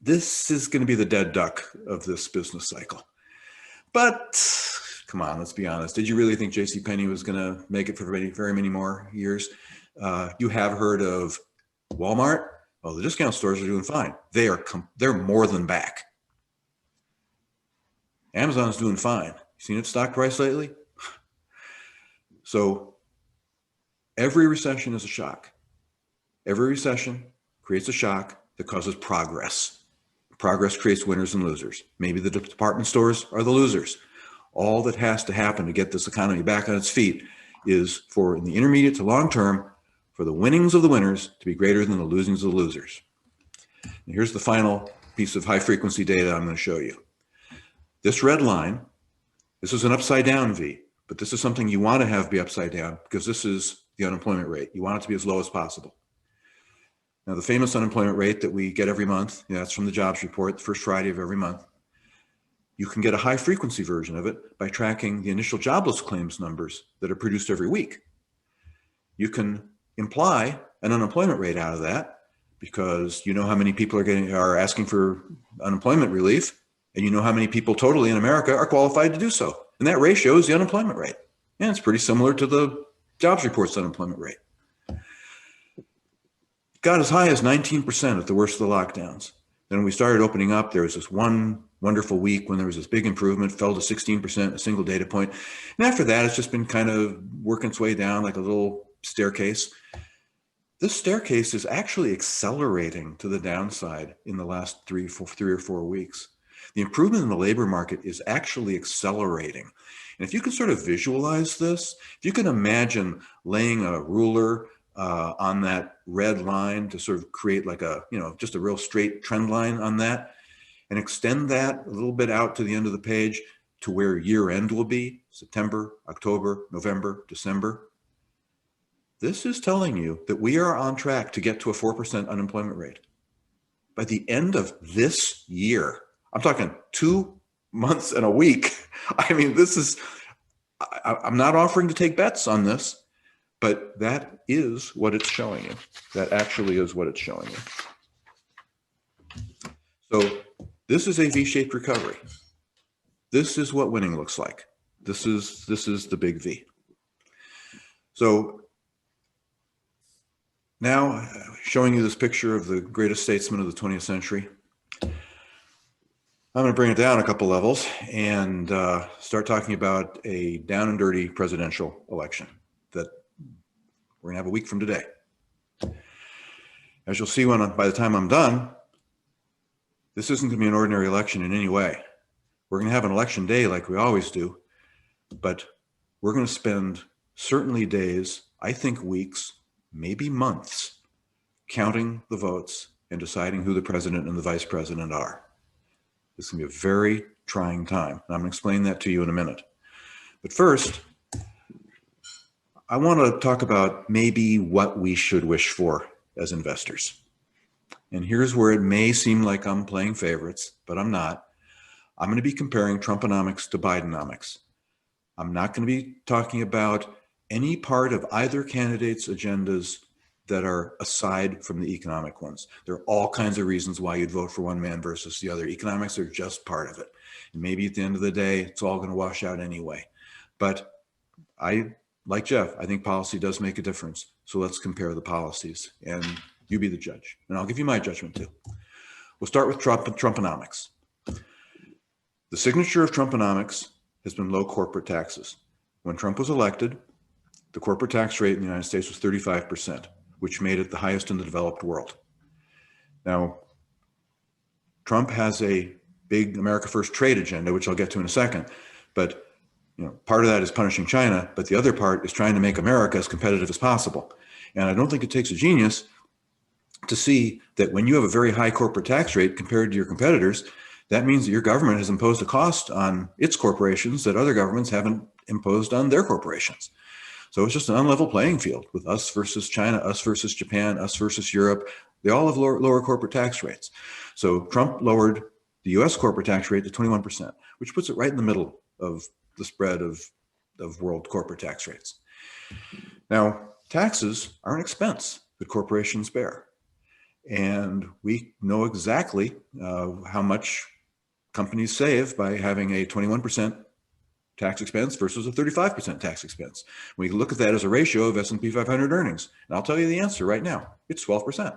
C: This is going to be the dead duck of this business cycle. But come on, let's be honest. Did you really think JCPenney was going to make it for very many more years? You have heard of Walmart. Well, the discount stores are doing fine. They're more than back. Amazon's doing fine. You seen its stock price lately? So every recession is a shock. Every recession creates a shock that causes progress. Progress creates winners and losers. Maybe the department stores are the losers. All that has to happen to get this economy back on its feet is for, in the intermediate to long term, for the winnings of the winners to be greater than the losings of the losers. And here's the final piece of high frequency data I'm going to show you. This red line, this is an upside down V, but this is something you want to have be upside down because this is the unemployment rate. You want it to be as low as possible. Now, the famous unemployment rate that we get every month, that's from the jobs report, the first Friday of every month. You can get a high frequency version of it by tracking the initial jobless claims numbers that are produced every week. You can imply an unemployment rate out of that because you know how many people are asking for unemployment relief, and you know how many people totally in America are qualified to do so. And that ratio is the unemployment rate. And it's pretty similar to the jobs report's unemployment rate. Got as high as 19% at the worst of the lockdowns. Then we started opening up. There was this one wonderful week when there was this big improvement, fell to 16%, a single data point. And after that, it's just been kind of working its way down like a little staircase. This staircase is actually accelerating to the downside in the last 3 or 4 weeks. The improvement in the labor market is actually accelerating. And if you can sort of visualize this, if you can imagine laying a ruler on that red line to sort of create like a, just a real straight trend line on that, and extend that a little bit out to the end of the page to where year end will be, September, October, November, December. This is telling you that we are on track to get to a 4% unemployment rate. By the end of this year, I'm talking 2 months and a week. I mean, I'm not offering to take bets on this, but that is what it's showing you. That actually is what it's showing you. So this is a V-shaped recovery. This is what winning looks like. This is the big V. So now showing you this picture of the greatest statesman of the 20th century. I'm going to bring it down a couple levels and start talking about a down and dirty presidential election that we're going to have a week from today. As you'll see by the time I'm done, this isn't going to be an ordinary election in any way. We're going to have an election day like we always do, but we're going to spend certainly days, I think weeks, maybe months, counting the votes and deciding who the president and the vice president are. This is going to be a very trying time, and I'm going to explain that to you in a minute. But first, I want to talk about maybe what we should wish for as investors. And here's where it may seem like I'm playing favorites, but I'm not. I'm going to be comparing Trumponomics to Bidenomics. I'm not going to be talking about any part of either candidate's agendas that are aside from the economic ones. There are all kinds of reasons why you'd vote for one man versus the other. Economics are just part of it. And maybe at the end of the day, it's all going to wash out anyway. But like Jeff, I think policy does make a difference. So let's compare the policies and you be the judge. And I'll give you my judgment too. We'll start with Trumponomics. The signature of Trumponomics has been low corporate taxes. When Trump was elected, the corporate tax rate in the United States was 35%, which made it the highest in the developed world. Now, Trump has a big America First trade agenda, which I'll get to in a second. But part of that is punishing China, but the other part is trying to make America as competitive as possible. And I don't think it takes a genius to see that when you have a very high corporate tax rate compared to your competitors, that means that your government has imposed a cost on its corporations that other governments haven't imposed on their corporations. So it's just an unlevel playing field with us versus China, us versus Japan, us versus Europe. They all have lower corporate tax rates. So Trump lowered the US corporate tax rate to 21%, which puts it right in the middle of the spread of world corporate tax rates. Now, taxes are an expense that corporations bear. And we know exactly how much companies save by having a 21% tax expense versus a 35% tax expense. We look at that as a ratio of S&P 500 earnings. And I'll tell you the answer right now. It's 12%.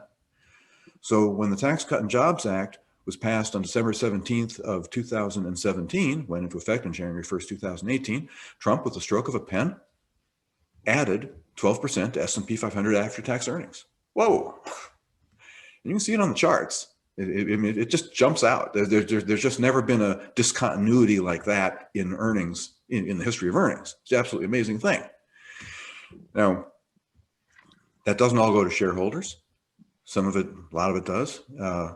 C: So when the Tax Cut and Jobs Act was passed on December 17th of 2017, went into effect on January 1st, 2018, Trump, with a stroke of a pen, added 12% to S&P 500 after-tax earnings. Whoa. And you can see it on the charts. It just jumps out. There's just never been a discontinuity like that in earnings, in the history of earnings. It's an absolutely amazing thing. Now, that doesn't all go to shareholders. Some of it, a lot of it does.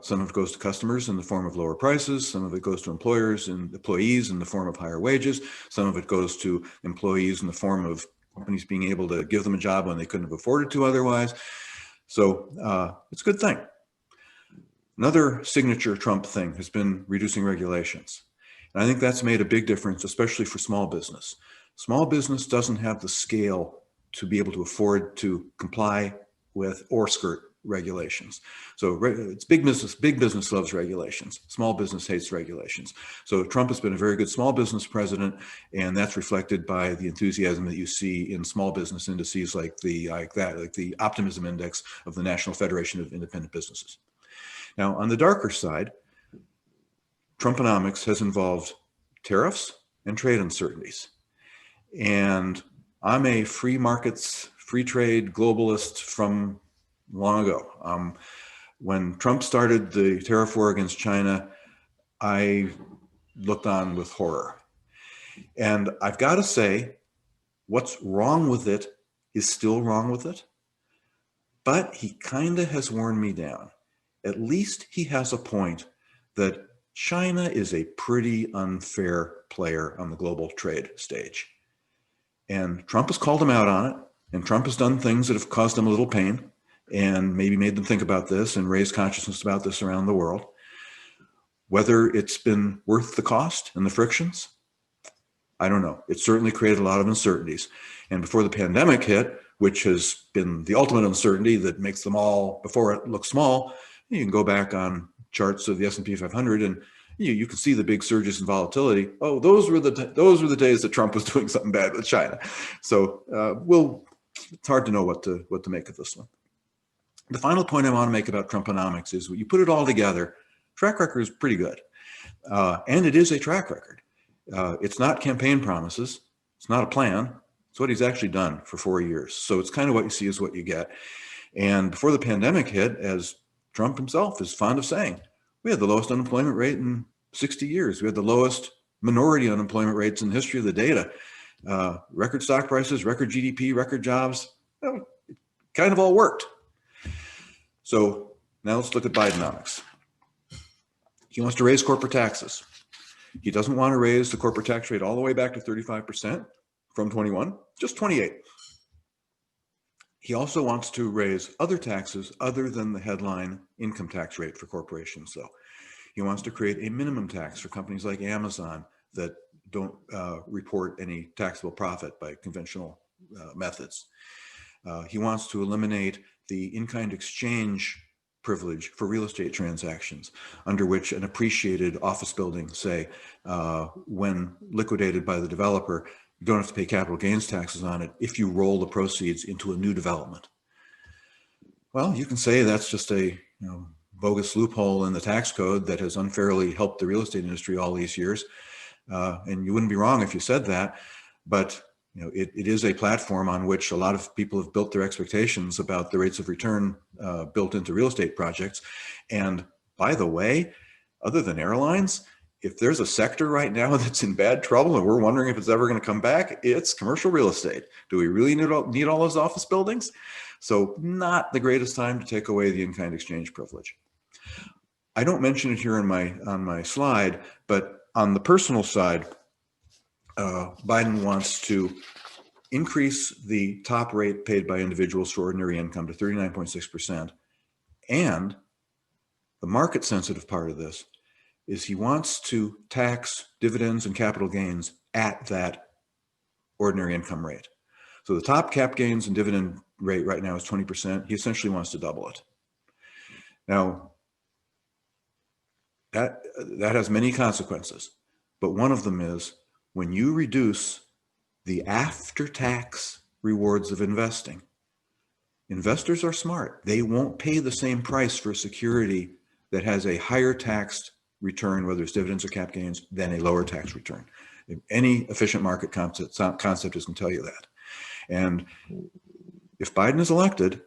C: Some of it goes to customers in the form of lower prices. Some of it goes to employers and employees in the form of higher wages. Some of it goes to employees in the form of companies being able to give them a job when they couldn't have afforded to otherwise. So it's a good thing. Another signature Trump thing has been reducing regulations. And I think that's made a big difference, especially for small business. Small business doesn't have the scale to be able to afford to comply with or skirt regulations. So it's big business. Big business loves regulations. Small business hates regulations. So Trump has been a very good small business president, and that's reflected by the enthusiasm that you see in small business indices like the optimism index of the National Federation of Independent Businesses. Now, on the darker side, Trumponomics has involved tariffs and trade uncertainties. And I'm a free markets, free trade globalist from long ago. When Trump started the tariff war against China, I looked on with horror. And I've got to say, what's wrong with it is still wrong with it. But he kind of has worn me down. At least he has a point that China is a pretty unfair player on the global trade stage. And Trump has called him out on it. And Trump has done things that have caused them a little pain and maybe made them think about this and raise consciousness about this around the world. Whether it's been worth the cost and the frictions, I don't know. It certainly created a lot of uncertainties. And before the pandemic hit, which has been the ultimate uncertainty that makes them all, before it looks small, you can go back on charts of the S&P 500 and you can see the big surges in volatility. Oh, those were the days that Trump was doing something bad with China. So it's hard to know what to make of this one. The final point I want to make about Trumponomics is when you put it all together, track record is pretty good. And it is a track record. It's not campaign promises. It's not a plan. It's what he's actually done for 4 years. So it's kind of what you see is what you get. And before the pandemic hit, as Trump himself is fond of saying, we had the lowest unemployment rate in 60 years. We had the lowest minority unemployment rates in the history of the data. Record stock prices, record GDP, record jobs. Well, it kind of all worked. So now let's look at Bidenomics. He wants to raise corporate taxes. He doesn't want to raise the corporate tax rate all the way back to 35% from 21, just 28. He also wants to raise other taxes other than the headline income tax rate for corporations, though. He wants to create a minimum tax for companies like Amazon that don't report any taxable profit by conventional methods. He wants to eliminate the in-kind exchange privilege for real estate transactions, under which an appreciated office building, say, when liquidated by the developer, you don't have to pay capital gains taxes on it if you roll the proceeds into a new development. Well, you can say that's just a bogus loophole in the tax code that has unfairly helped the real estate industry all these years. And you wouldn't be wrong if you said that, but it is a platform on which a lot of people have built their expectations about the rates of return built into real estate projects. And by the way, other than airlines, if there's a sector right now that's in bad trouble and we're wondering if it's ever going to come back, it's commercial real estate. Do we really need all those office buildings? So not the greatest time to take away the in-kind exchange privilege. I don't mention it here on my slide, but on the personal side, Biden wants to increase the top rate paid by individuals for ordinary income to 39.6%. And the market sensitive part of this is he wants to tax dividends and capital gains at that ordinary income rate. So the top cap gains and dividend rate right now is 20%. He essentially wants to double it. Now, that has many consequences, but one of them is when you reduce the after-tax rewards of investing, investors are smart. They won't pay the same price for a security that has a higher taxed return, whether it's dividends or cap gains, than a lower tax return. Any efficient market concept is going to tell you that. And if Biden is elected,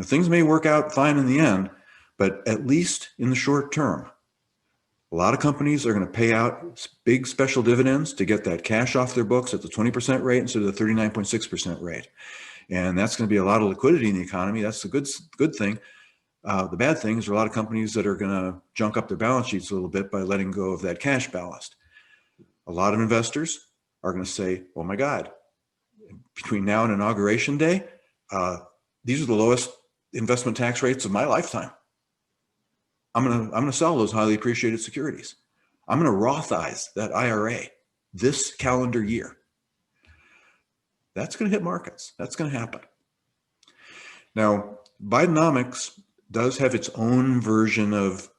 C: things may work out fine in the end, but at least in the short term, a lot of companies are going to pay out big special dividends to get that cash off their books at the 20% rate instead of the 39.6% rate. And that's going to be a lot of liquidity in the economy. That's a good thing. The bad thing is there are a lot of companies that are going to junk up their balance sheets a little bit by letting go of that cash ballast. A lot of investors are going to say, oh my God, between now and Inauguration Day, these are the lowest investment tax rates of my lifetime. I'm going to sell those highly appreciated securities. I'm going to Rothize that IRA this calendar year. That's going to hit markets. That's going to happen. Now, Bidenomics does have its own version of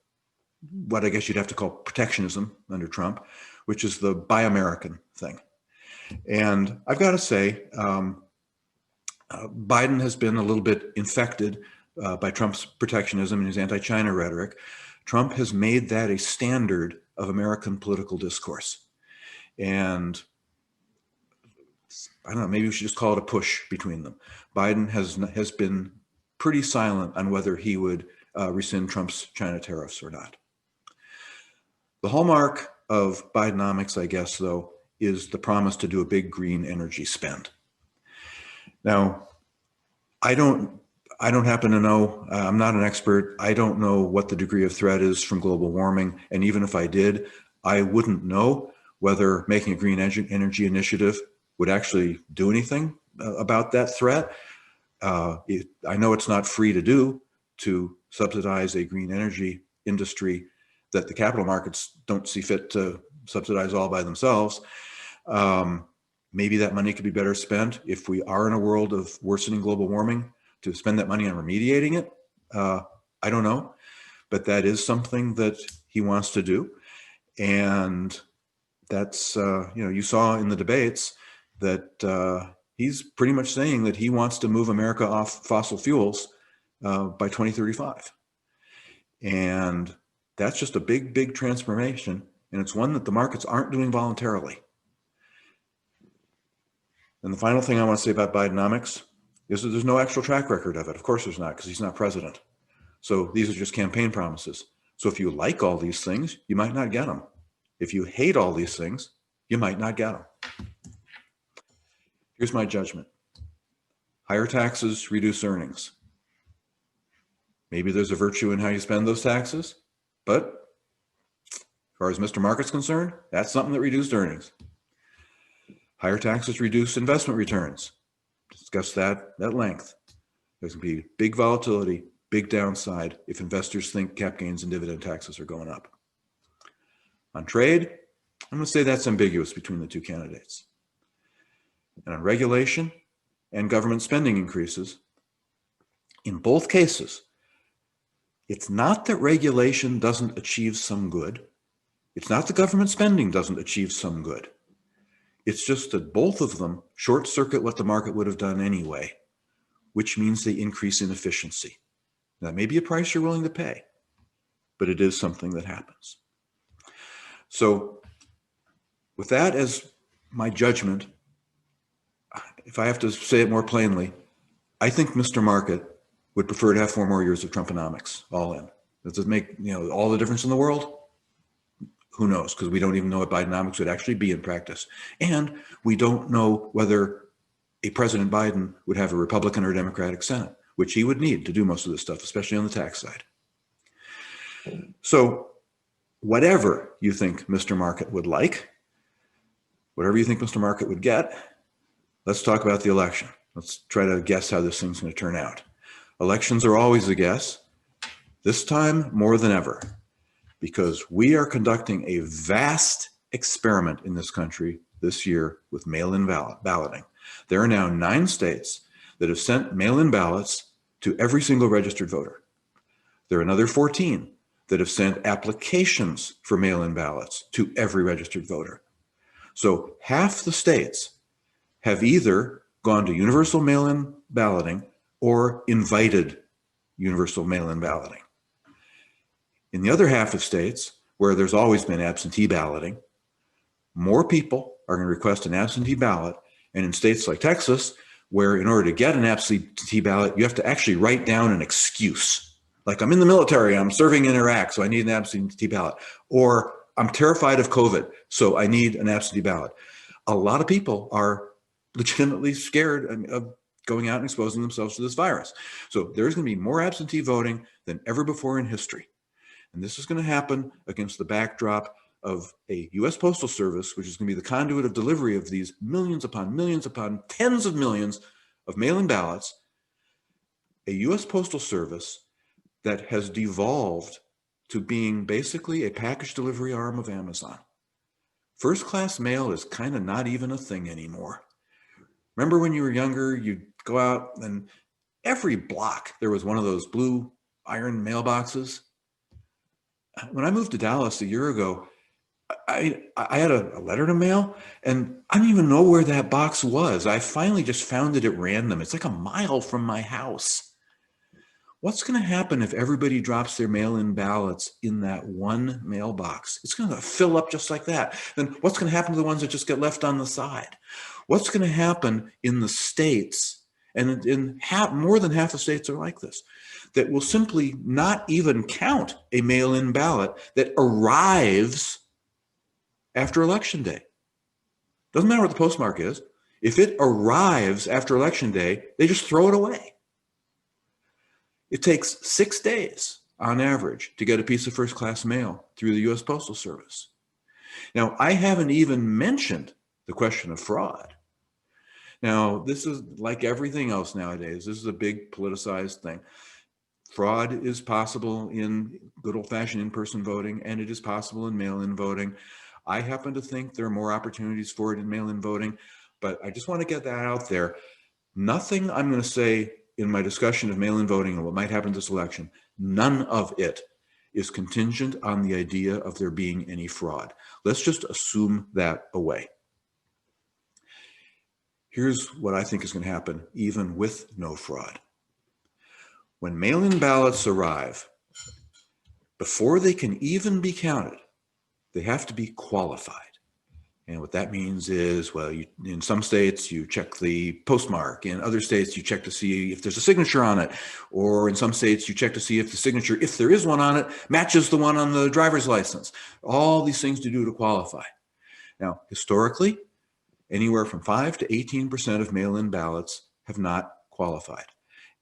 C: what I guess you'd have to call protectionism under Trump, which is the Buy American thing. And I've got to say, Biden has been a little bit infected by Trump's protectionism and his anti-China rhetoric. Trump has made that a standard of American political discourse. And I don't know, maybe we should just call it a push between them. Biden has been pretty silent on whether he would rescind Trump's China tariffs or not. The hallmark of Bidenomics, I guess, though, is the promise to do a big green energy spend. Now, I don't happen to know, I'm not an expert. I don't know what the degree of threat is from global warming. And even if I did, I wouldn't know whether making a green energy initiative would actually do anything about that threat. I know it's not free to do, to subsidize a green energy industry that the capital markets don't see fit to subsidize all by themselves. Maybe that money could be better spent if we are in a world of worsening global warming, to spend that money on remediating it. I don't know, but that is something that he wants to do. And that's, you saw in the debates that he's pretty much saying that he wants to move America off fossil fuels by 2035. And that's just a big, big transformation. And it's one that the markets aren't doing voluntarily. And the final thing I want to say about Bidenomics is that there's no actual track record of it. Of course there's not, because he's not president. So these are just campaign promises. So if you like all these things, you might not get them. If you hate all these things, you might not get them. Here's my judgment. Higher taxes reduce earnings. Maybe there's a virtue in how you spend those taxes, but as far as Mr. Market's concerned, that's something that reduced earnings. Higher taxes reduce investment returns. Discuss that at length. There's going to be big volatility, big downside if investors think cap gains and dividend taxes are going up. On trade, I'm going to say that's ambiguous between the two candidates. And on regulation and government spending increases, in both cases, it's not that regulation doesn't achieve some good. It's not that government spending doesn't achieve some good. It's just that both of them short circuit what the market would have done anyway, which means they increase inefficiency. That may be a price you're willing to pay, but it is something that happens. So with that as my judgment, if I have to say it more plainly, I think Mr. Market would prefer to have 4 more years of Trumponomics all in. Does it make all the difference in the world? Who knows? Because we don't even know what Bidenomics would actually be in practice. And we don't know whether a President Biden would have a Republican or Democratic Senate, which he would need to do most of this stuff, especially on the tax side. So whatever you think Mr. Market would like, whatever you think Mr. Market would get, let's talk about the election. Let's try to guess how this thing's going to turn out. Elections are always a guess, this time more than ever, because we are conducting a vast experiment in this country this year with mail-in balloting. There are now 9 states that have sent mail-in ballots to every single registered voter. There are another 14 that have sent applications for mail-in ballots to every registered voter. So half the states have either gone to universal mail-in balloting or invited universal mail-in balloting. In the other half of states, where there's always been absentee balloting, more people are going to request an absentee ballot. And in states like Texas, where in order to get an absentee ballot, you have to actually write down an excuse. Like, I'm in the military, I'm serving in Iraq, so I need an absentee ballot. Or I'm terrified of COVID, so I need an absentee ballot. A lot of people are legitimately scared of going out and exposing themselves to this virus. So there's going to be more absentee voting than ever before in history. And this is going to happen against the backdrop of a U.S. Postal Service, which is going to be the conduit of delivery of these millions upon tens of millions of mail-in ballots, a U.S. Postal Service that has devolved to being basically a package delivery arm of Amazon. First-class mail is kind of not even a thing anymore. Remember when you were younger, you'd go out and every block there was one of those blue iron mailboxes? When I moved to Dallas a year ago, I had a letter to mail, and I don't even know where that box was. I finally just found it at random. It's like a mile from my house. What's going to happen if everybody drops their mail-in ballots in that one mailbox? It's going to fill up just like that. Then what's going to happen to the ones that just get left on the side? What's going to happen in the states, and more than half the states are like this, that will simply not even count a mail-in ballot that arrives after Election Day? Doesn't matter what the postmark is. If it arrives after Election Day, they just throw it away. It takes 6 days on average to get a piece of first-class mail through the U.S. Postal Service. Now, I haven't even mentioned the question of fraud. Now, this is like everything else nowadays. This is a big politicized thing. Fraud is possible in good old-fashioned in-person voting, and it is possible in mail-in voting. I happen to think there are more opportunities for it in mail-in voting, but I just want to get that out there. Nothing I'm going to say in my discussion of mail-in voting and what might happen this election, none of it is contingent on the idea of there being any fraud. Let's just assume that away. Here's what I think is going to happen, even with no fraud. When mail-in ballots arrive, before they can even be counted, they have to be qualified. And what that means is, well, in some states, you check the postmark. In other states, you check to see if there's a signature on it. Or in some states, you check to see if the signature, if there is one on it, matches the one on the driver's license. All these things to do to qualify. Now, historically, anywhere from 5 to 18% of mail-in ballots have not qualified.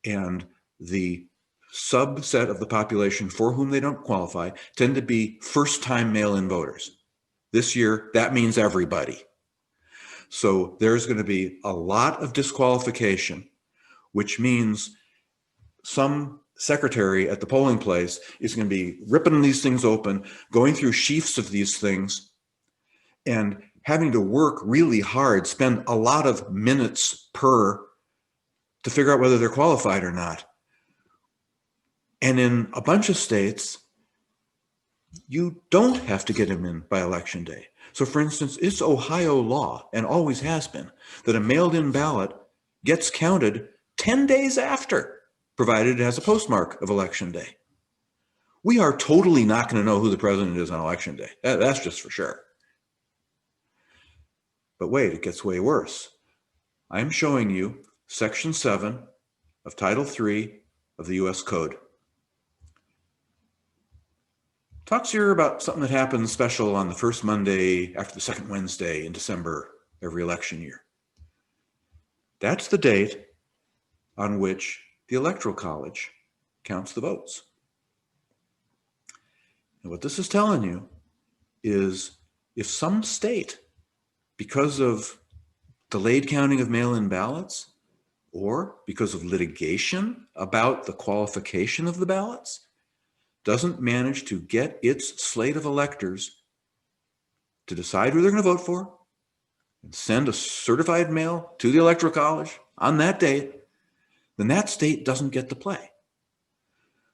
C: And the subset of the population for whom they don't qualify tend to be first-time mail-in voters. This year, that means everybody. So there's going to be a lot of disqualification, which means some secretary at the polling place is going to be ripping these things open, going through sheafs of these things, and having to work really hard, spend a lot of minutes to figure out whether they're qualified or not. And in a bunch of states, you don't have to get them in by Election Day. So for instance, it's Ohio law, and always has been, that a mailed-in ballot gets counted 10 days after, provided it has a postmark of Election Day. We are totally not going to know who the president is on Election Day. That's just for sure. But wait, it gets way worse. I'm showing you Section 7 of Title 3 of the U.S. Code. Talks here about something that happens special on the first Monday after the second Wednesday in December every election year. That's the date on which the Electoral College counts the votes. And what this is telling you is if some state, because of delayed counting of mail-in ballots or because of litigation about the qualification of the ballots, doesn't manage to get its slate of electors to decide who they're going to vote for and send a certified mail to the Electoral College on that date, then that state doesn't get to play.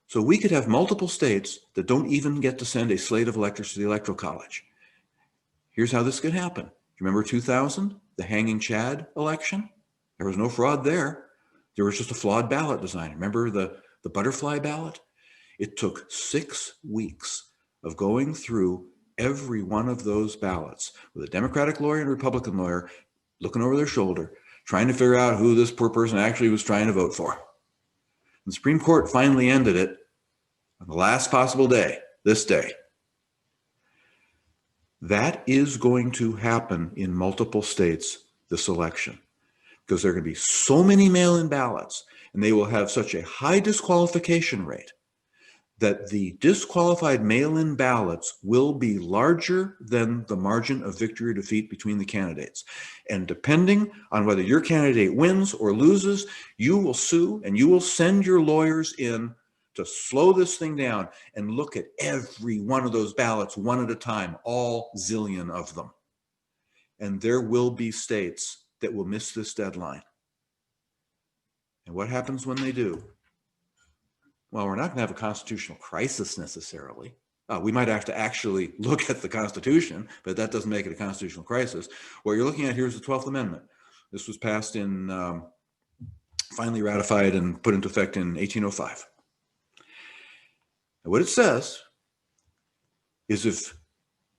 C: So we could have multiple states that don't even get to send a slate of electors to the Electoral College. Here's how this could happen. You remember 2000, the Hanging Chad election? There was no fraud there. There was just a flawed ballot design. Remember the butterfly ballot? It took 6 weeks of going through every one of those ballots with a Democratic lawyer and a Republican lawyer looking over their shoulder, trying to figure out who this poor person actually was trying to vote for. The Supreme Court finally ended it on the last possible day, this day. That is going to happen in multiple states this election because there are going to be so many mail-in ballots and they will have such a high disqualification rate that the disqualified mail-in ballots will be larger than the margin of victory or defeat between the candidates. And depending on whether your candidate wins or loses, you will sue and you will send your lawyers in to slow this thing down and look at every one of those ballots one at a time, all zillion of them. And there will be states that will miss this deadline. And what happens when they do? Well, we're not going to have a constitutional crisis necessarily. We might have to actually look at the Constitution, but that doesn't make it a constitutional crisis. What you're looking at here is the 12th Amendment. This was passed finally ratified and put into effect in 1805. And what it says is if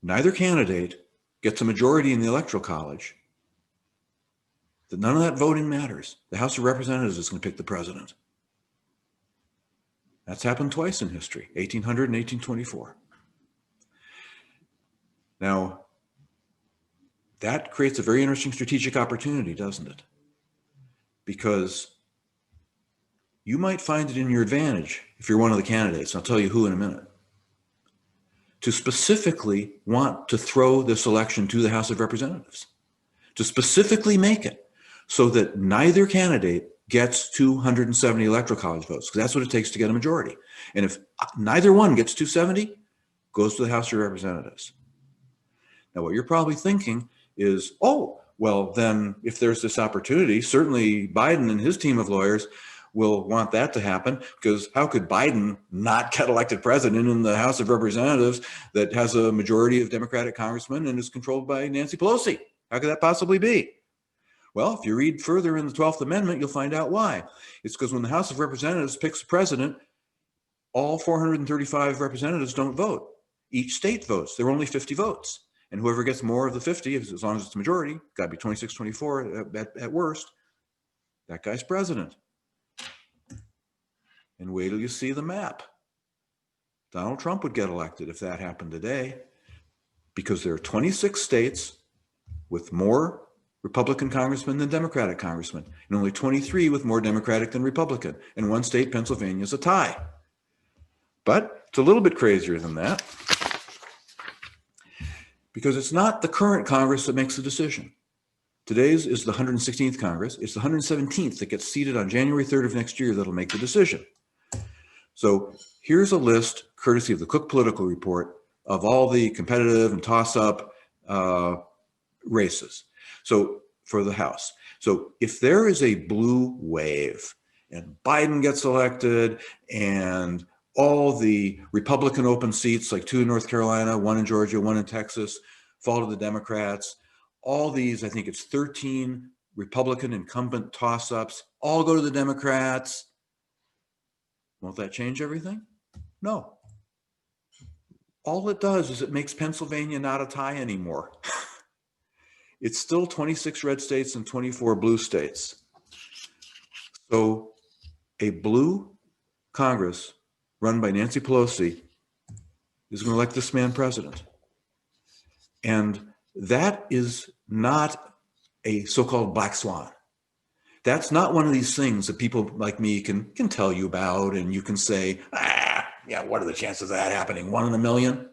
C: neither candidate gets a majority in the Electoral College, that none of that voting matters. The House of Representatives is going to pick the president. That's happened twice in history, 1800 and 1824. Now, that creates a very interesting strategic opportunity, doesn't it? Because you might find it in your advantage, if you're one of the candidates, I'll tell you who in a minute, to specifically want to throw this election to the House of Representatives, to specifically make it so that neither candidate gets 270 Electoral College votes, because that's what it takes to get a majority. And if neither one gets 270, goes to the House of Representatives. Now, what you're probably thinking is, oh, well, then if there's this opportunity, certainly Biden and his team of lawyers will want that to happen, because how could Biden not get elected president in the House of Representatives that has a majority of Democratic congressmen and is controlled by Nancy Pelosi? How could that possibly be? Well, if you read further in the 12th Amendment, you'll find out why. It's because when the House of Representatives picks a president, all 435 representatives don't vote. Each state votes. There are only 50 votes. And whoever gets more of the 50, as long as it's a majority, got to be 26, 24 at worst, that guy's president. And wait till you see the map. Donald Trump would get elected if that happened today, because there are 26 states with more Republican congressmen than Democratic congressmen, and only 23 with more Democratic than Republican. And one state, Pennsylvania, is a tie. But it's a little bit crazier than that, because it's not the current Congress that makes the decision. Today's is the 116th Congress. It's the 117th that gets seated on January 3rd of next year that'll make the decision. So here's a list, courtesy of the Cook Political Report, of all the competitive and toss-up races. So for the House. So if there is a blue wave and Biden gets elected and all the Republican open seats, like 2 in North Carolina, 1 in Georgia, 1 in Texas, fall to the Democrats, all these, I think it's 13 Republican incumbent toss-ups, all go to the Democrats. Won't that change everything? No. All it does is it makes Pennsylvania not a tie anymore. It's still 26 red states and 24 blue states. So a blue Congress run by Nancy Pelosi is going to elect this man president. And that is not a so-called black swan. That's not one of these things that people like me can tell you about, and you can say, yeah, what are the chances of that happening? 1 in a million?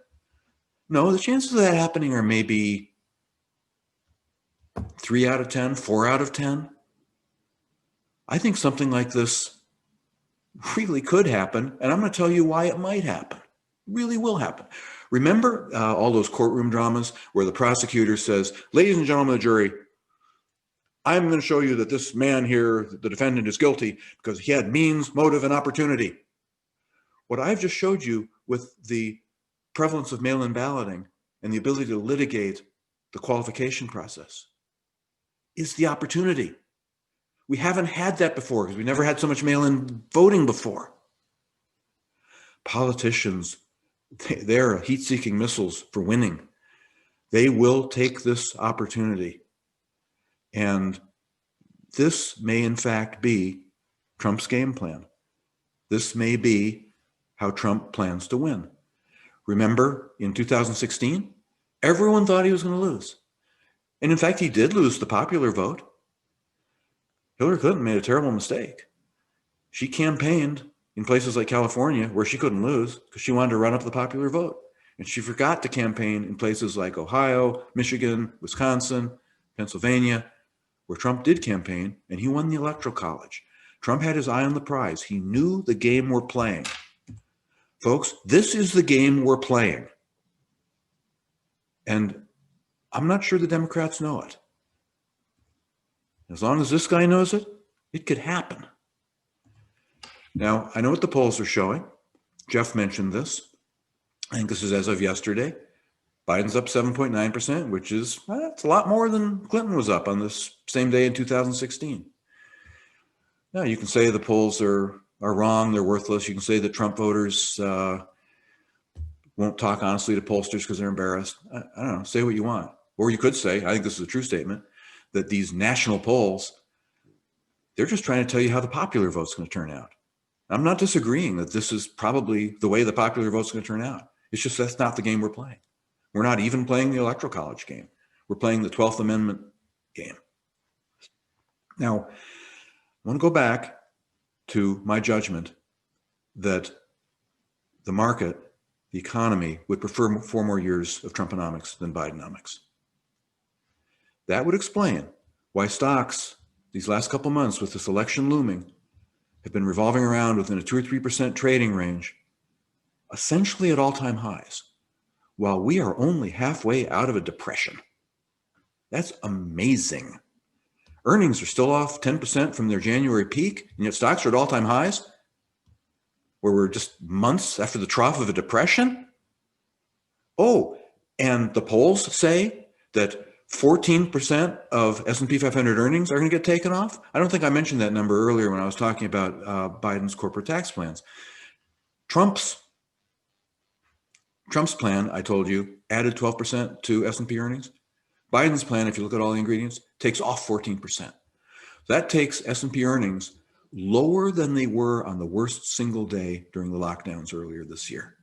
C: No, the chances of that happening are maybe 3 out of 10, 4 out of 10. I think something like this really could happen, and I'm going to tell you why it might happen. It really will happen. Remember all those courtroom dramas where the prosecutor says, ladies and gentlemen of the jury, I'm going to show you that this man here, the defendant, is guilty because he had means, motive, and opportunity. What I've just showed you with the prevalence of mail-in balloting and the ability to litigate the qualification process is the opportunity. We haven't had that before because we never had so much mail-in voting before. Politicians, they're heat-seeking missiles for winning. They will take this opportunity. And this may, in fact, be Trump's game plan. This may be how Trump plans to win. Remember, in 2016, everyone thought he was going to lose. And in fact, he did lose the popular vote. Hillary Clinton made a terrible mistake. She campaigned in places like California where she couldn't lose because she wanted to run up the popular vote. And she forgot to campaign in places like Ohio, Michigan, Wisconsin, Pennsylvania, where Trump did campaign, and he won the Electoral College. Trump had his eye on the prize. He knew the game we're playing. Folks, this is the game we're playing. And I'm not sure the Democrats know it. As long as this guy knows it, it could happen. Now, I know what the polls are showing. Jeff mentioned this. I think this is as of yesterday. Biden's up 7.9%, which is it's a lot more than Clinton was up on this same day in 2016. Now, you can say the polls are wrong, they're worthless. You can say that Trump voters won't talk honestly to pollsters because they're embarrassed. I don't know, say what you want. Or you could say, I think this is a true statement, that these national polls, they're just trying to tell you how the popular vote's going to turn out. I'm not disagreeing that this is probably the way the popular vote's going to turn out. It's just that's not the game we're playing. We're not even playing the Electoral College game. We're playing the 12th Amendment game. Now, I want to go back to my judgment that the market, the economy, would prefer 4 more years of Trumponomics than Bidenomics. That would explain why stocks these last couple months with this election looming have been revolving around within a 2 or 3% trading range, essentially at all-time highs, while we are only halfway out of a depression. That's amazing. Earnings are still off 10% from their January peak, and yet stocks are at all-time highs, where we're just months after the trough of a depression. Oh, and the polls say that 14% of S&P 500 earnings are going to get taken off. I don't think I mentioned that number earlier when I was talking about Biden's corporate tax plans. Trump's plan, I told you, added 12% to S&P earnings. Biden's plan, if you look at all the ingredients, takes off 14%. That takes S&P earnings lower than they were on the worst single day during the lockdowns earlier this year.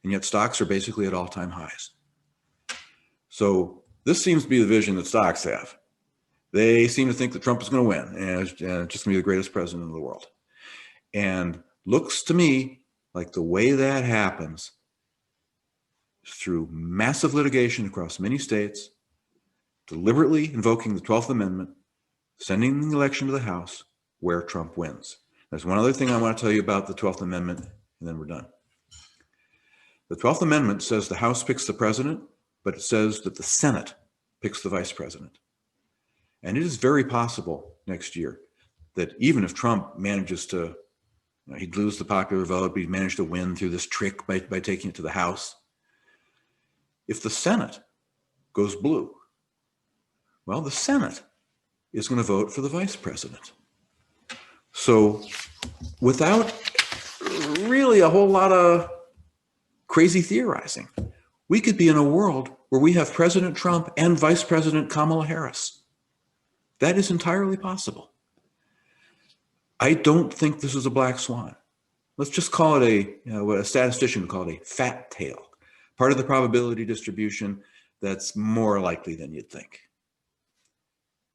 C: And yet stocks are basically at all-time highs. So this seems to be the vision that stocks have. They seem to think that Trump is going to win and it's just going to be the greatest president in the world. And looks to me like the way that happens is through massive litigation across many states, deliberately invoking the 12th Amendment, sending the election to the House where Trump wins. There's one other thing I want to tell you about the 12th Amendment, and then we're done. The 12th Amendment says the House picks the president, but it says that the Senate picks the vice president. And it is very possible next year that even if Trump manages to, he'd lose the popular vote, but he'd manage to win through this trick by taking it to the House. If the Senate goes blue, well, the Senate is going to vote for the vice president. So without really a whole lot of crazy theorizing, we could be in a world where we have President Trump and Vice President Kamala Harris. That is entirely possible. I don't think this is a black swan. Let's just call it what a statistician would call it a fat tail, part of the probability distribution that's more likely than you'd think.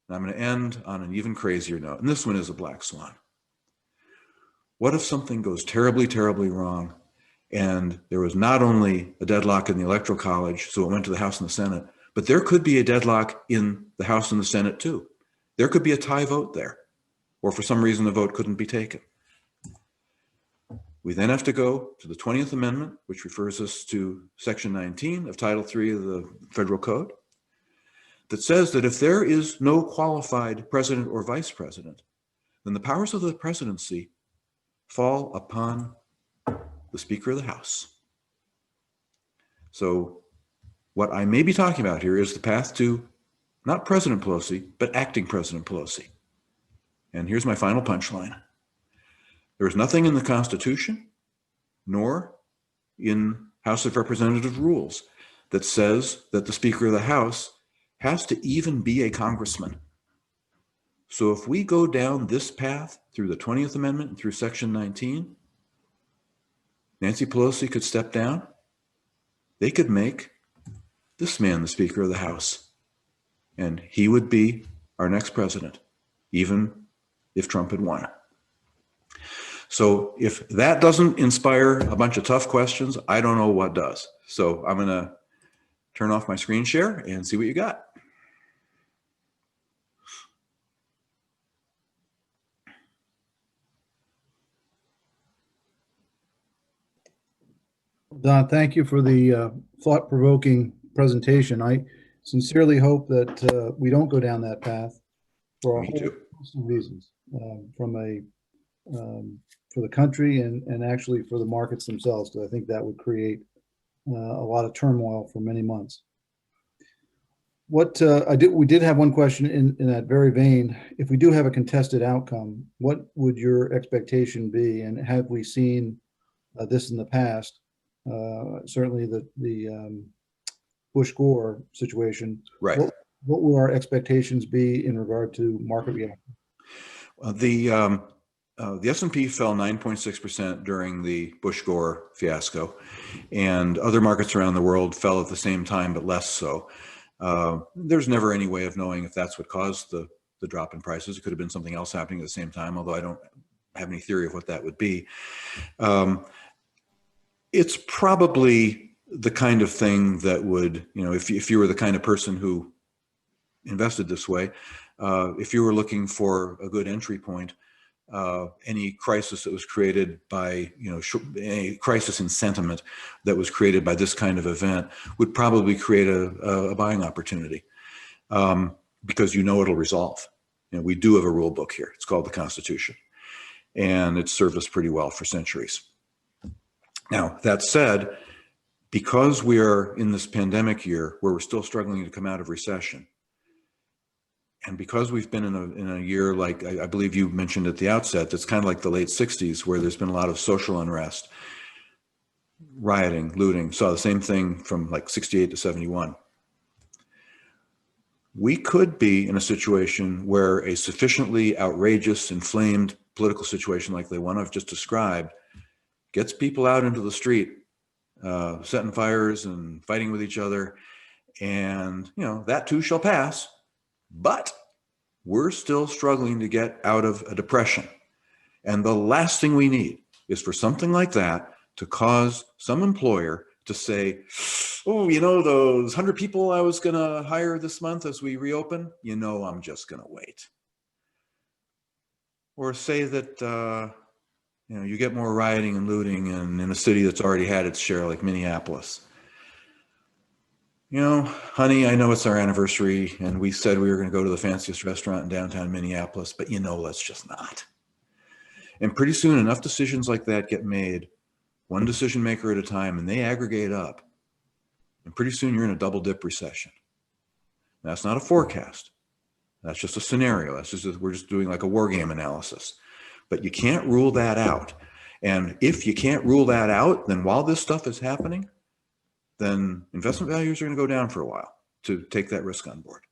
C: And I'm going to end on an even crazier note, and this one is a black swan. What if something goes terribly, terribly wrong, and there was not only a deadlock in the Electoral College, so it went to the House and the Senate, but there could be a deadlock in the House and the Senate too. There could be a tie vote there, or for some reason the vote couldn't be taken. We then have to go to the 20th Amendment, which refers us to Section 19 of Title III of the Federal Code, that says that if there is no qualified president or vice president, then the powers of the presidency fall upon the Speaker of the House. So what I may be talking about here is the path to not President Pelosi, but acting President Pelosi. And here's my final punchline. There is nothing in the Constitution, nor in House of Representatives rules that says that the Speaker of the House has to even be a congressman. So if we go down this path through the 20th Amendment and through Section 19, Nancy Pelosi could step down. They could make this man the Speaker of the House, and he would be our next president, even if Trump had won. So if that doesn't inspire a bunch of tough questions, I don't know what does. So I'm going to turn off my screen share and see what you got.
A: Don, thank you for the thought-provoking presentation. I sincerely hope that we don't go down that path for a
C: Me
A: whole
C: too.
A: host of reasons, for the country and actually for the markets themselves, because I think that would create a lot of turmoil for many months. We did have one question in that very vein. If we do have a contested outcome, what would your expectation be? And have we seen this in the past, certainly the Bush-Gore situation.
C: Right.
A: What will our expectations be in regard to market reaction?
C: The S&P fell 9.6% during the Bush-Gore fiasco, and other markets around the world fell at the same time, but less so. There's never any way of knowing if that's what caused the drop in prices. It could have been something else happening at the same time, although I don't have any theory of what that would be. It's probably the kind of thing that would, if you were the kind of person who invested this way, if you were looking for a good entry point, any crisis that was created by, a crisis in sentiment that was created by this kind of event would probably create a buying opportunity, because it'll resolve. We do have a rule book here. It's called the Constitution, and it's served us pretty well for centuries. Now, that said, because we are in this pandemic year where we're still struggling to come out of recession, and because we've been in a year like I believe you mentioned at the outset, that's kind of like the late 60s, where there's been a lot of social unrest, rioting, looting, saw the same thing from like 68 to 71. We could be in a situation where a sufficiently outrageous, inflamed political situation like the one I've just described gets people out into the street, setting fires and fighting with each other. And, that too shall pass. But we're still struggling to get out of a depression. And the last thing we need is for something like that to cause some employer to say, oh, those 100 people I was going to hire this month as we reopen, I'm just going to wait. Or say that, you get more rioting and looting in a city that's already had its share, like Minneapolis. Honey, I know it's our anniversary and we said we were going to go to the fanciest restaurant in downtown Minneapolis, but let's just not. And pretty soon enough decisions like that get made, one decision maker at a time, and they aggregate up. And pretty soon you're in a double dip recession. That's not a forecast. That's just a scenario. We're just doing like a war game analysis. But you can't rule that out. And if you can't rule that out, then while this stuff is happening, then investment values are going to go down for a while to take that risk on board.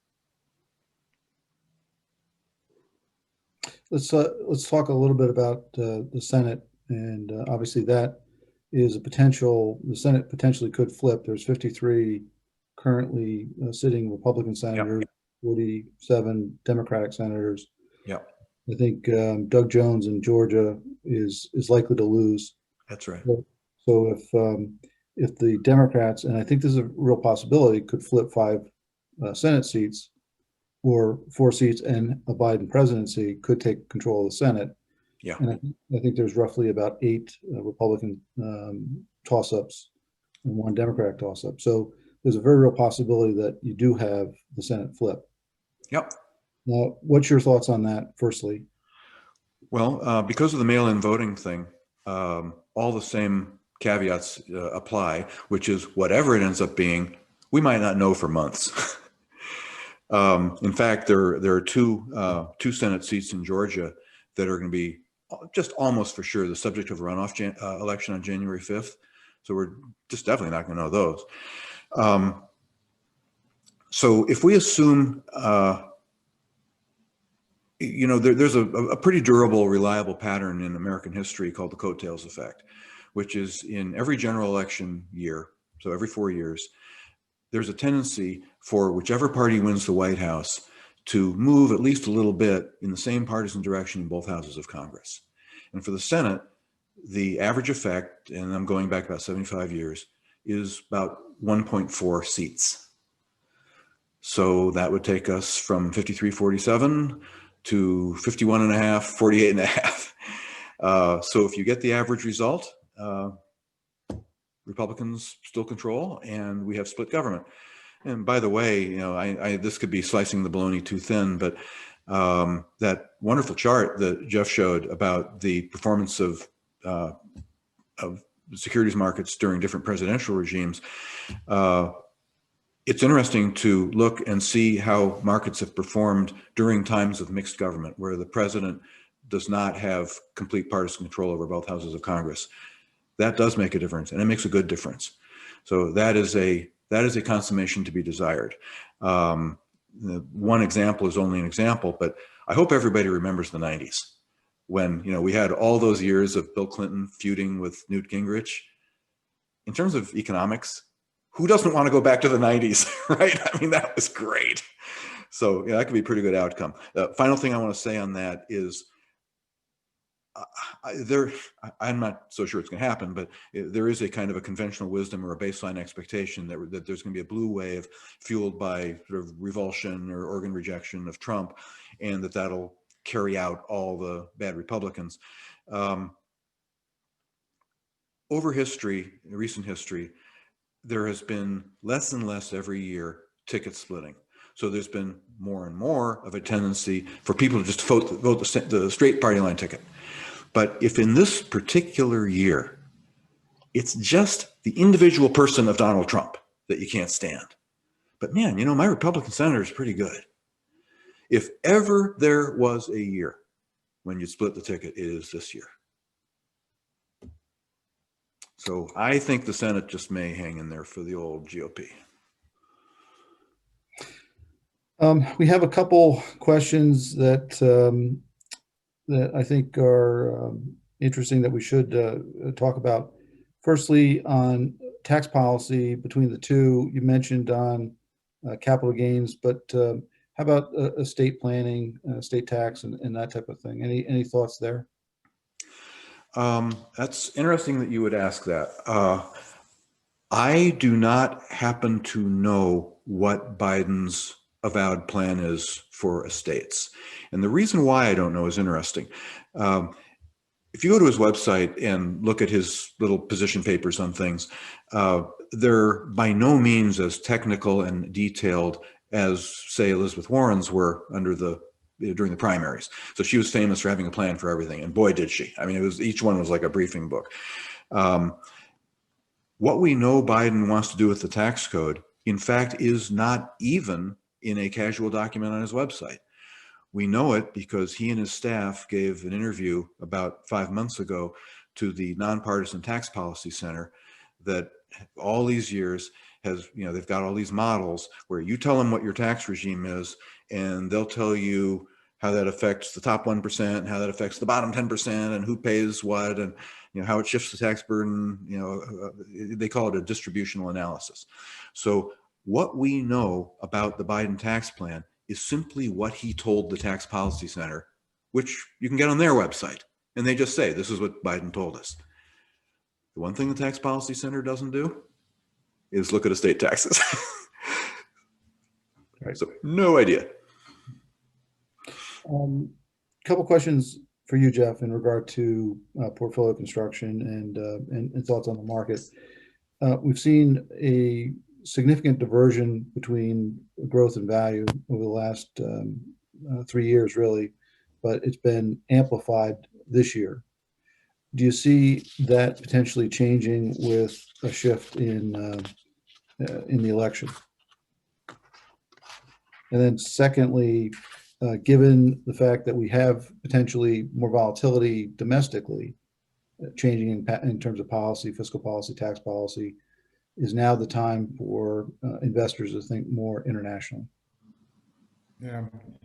A: Let's talk a little bit about the Senate, and obviously that is the Senate potentially could flip. There's 53 currently sitting Republican senators, yep. 47 Democratic senators.
C: Yep.
A: I think Doug Jones in Georgia is likely to lose.
C: That's right.
A: So if the Democrats, and I think this is a real possibility, could flip 5 Senate seats or 4 seats, and a Biden presidency could take control of the Senate.
C: Yeah.
A: And I think there's roughly about 8 Republican toss-ups and 1 Democratic toss-up. So there's a very real possibility that you do have the Senate flip.
C: Yep.
A: Now, what's your thoughts on that, firstly?
C: Well, because of the mail-in voting thing, all the same caveats apply, which is whatever it ends up being, we might not know for months. In fact, there are two Senate seats in Georgia that are going to be just almost for sure the subject of a runoff election on January 5th. So we're just definitely not going to know those. So if we assume, there's a pretty durable, reliable pattern in American history called the coattails effect, which is in every general election year, so every 4 years, there's a tendency for whichever party wins the White House to move at least a little bit in the same partisan direction in both houses of Congress. And for the Senate, the average effect, and I'm going back about 75 years, is about 1.4 seats. So that would take us from 53-47 to 51.5, 48.5. So if you get the average result, Republicans still control, and we have split government. And by the way, this could be slicing the bologna too thin, but that wonderful chart that Jeff showed about the performance of securities markets during different presidential regimes, it's interesting to look and see how markets have performed during times of mixed government, where the president does not have complete partisan control over both houses of Congress. that does make a difference, and it makes a good difference. So that is a consummation to be desired. One example is only an example, but I hope everybody remembers the 90s when, you know, we had all those years of Bill Clinton feuding with Newt Gingrich. In terms of economics, who doesn't want to go back to the 90s, right? I mean, that was great. So yeah, that could be a pretty good outcome. Final thing I want to say on that is I'm not so sure it's going to happen, but there is a kind of a conventional wisdom or a baseline expectation that there's going to be a blue wave fueled by sort of revulsion or organ rejection of Trump, and that'll carry out all the bad Republicans. Over history, recent history, there has been less and less every year ticket splitting. So there's been more and more of a tendency for people to just vote the straight party line ticket. But if in this particular year, it's just the individual person of Donald Trump that you can't stand. But man, you know, my Republican senator is pretty good. If ever there was a year when you split the ticket, it is this year. So I think the Senate just may hang in there for the old GOP.
A: We have a couple questions that I think are interesting that we should talk about. Firstly, on tax policy between the two, you mentioned on capital gains, but how about estate planning, estate tax, and that type of thing? Any thoughts there?
C: That's interesting that you would ask that. I do not happen to know what Biden's avowed plan is for estates. And the reason why I don't know is interesting. If you go to his website and look at his little position papers on things, they're by no means as technical and detailed as, say, Elizabeth Warren's were during the primaries. So she was famous for having a plan for everything, and boy, did she. I mean, each one was like a briefing book. What we know Biden wants to do with the tax code, in fact, is not even in a casual document on his website. We know it because he and his staff gave an interview about 5 months ago to the Nonpartisan Tax Policy Center that all these years has, you know, they've got all these models where you tell them what your tax regime is, and they'll tell you how that affects the top 1%, how that affects the bottom 10%, and who pays what, and you know how it shifts the tax burden. You know, they call it a distributional analysis. So what we know about the Biden tax plan is simply what he told the Tax Policy Center, which you can get on their website. And they just say, this is what Biden told us. The one thing the Tax Policy Center doesn't do is look at estate taxes.
A: Right.
C: So no idea.
A: Couple questions for you, Jeff, in regard to portfolio construction and thoughts on the market. We've seen a significant diversion between growth and value over the last 3 years, really, but it's been amplified this year. Do you see that potentially changing with a shift in the election? And then secondly, given the fact that we have potentially more volatility domestically, changing in terms of policy, fiscal policy, tax policy, is now the time for investors to think more internationally?
B: Yeah,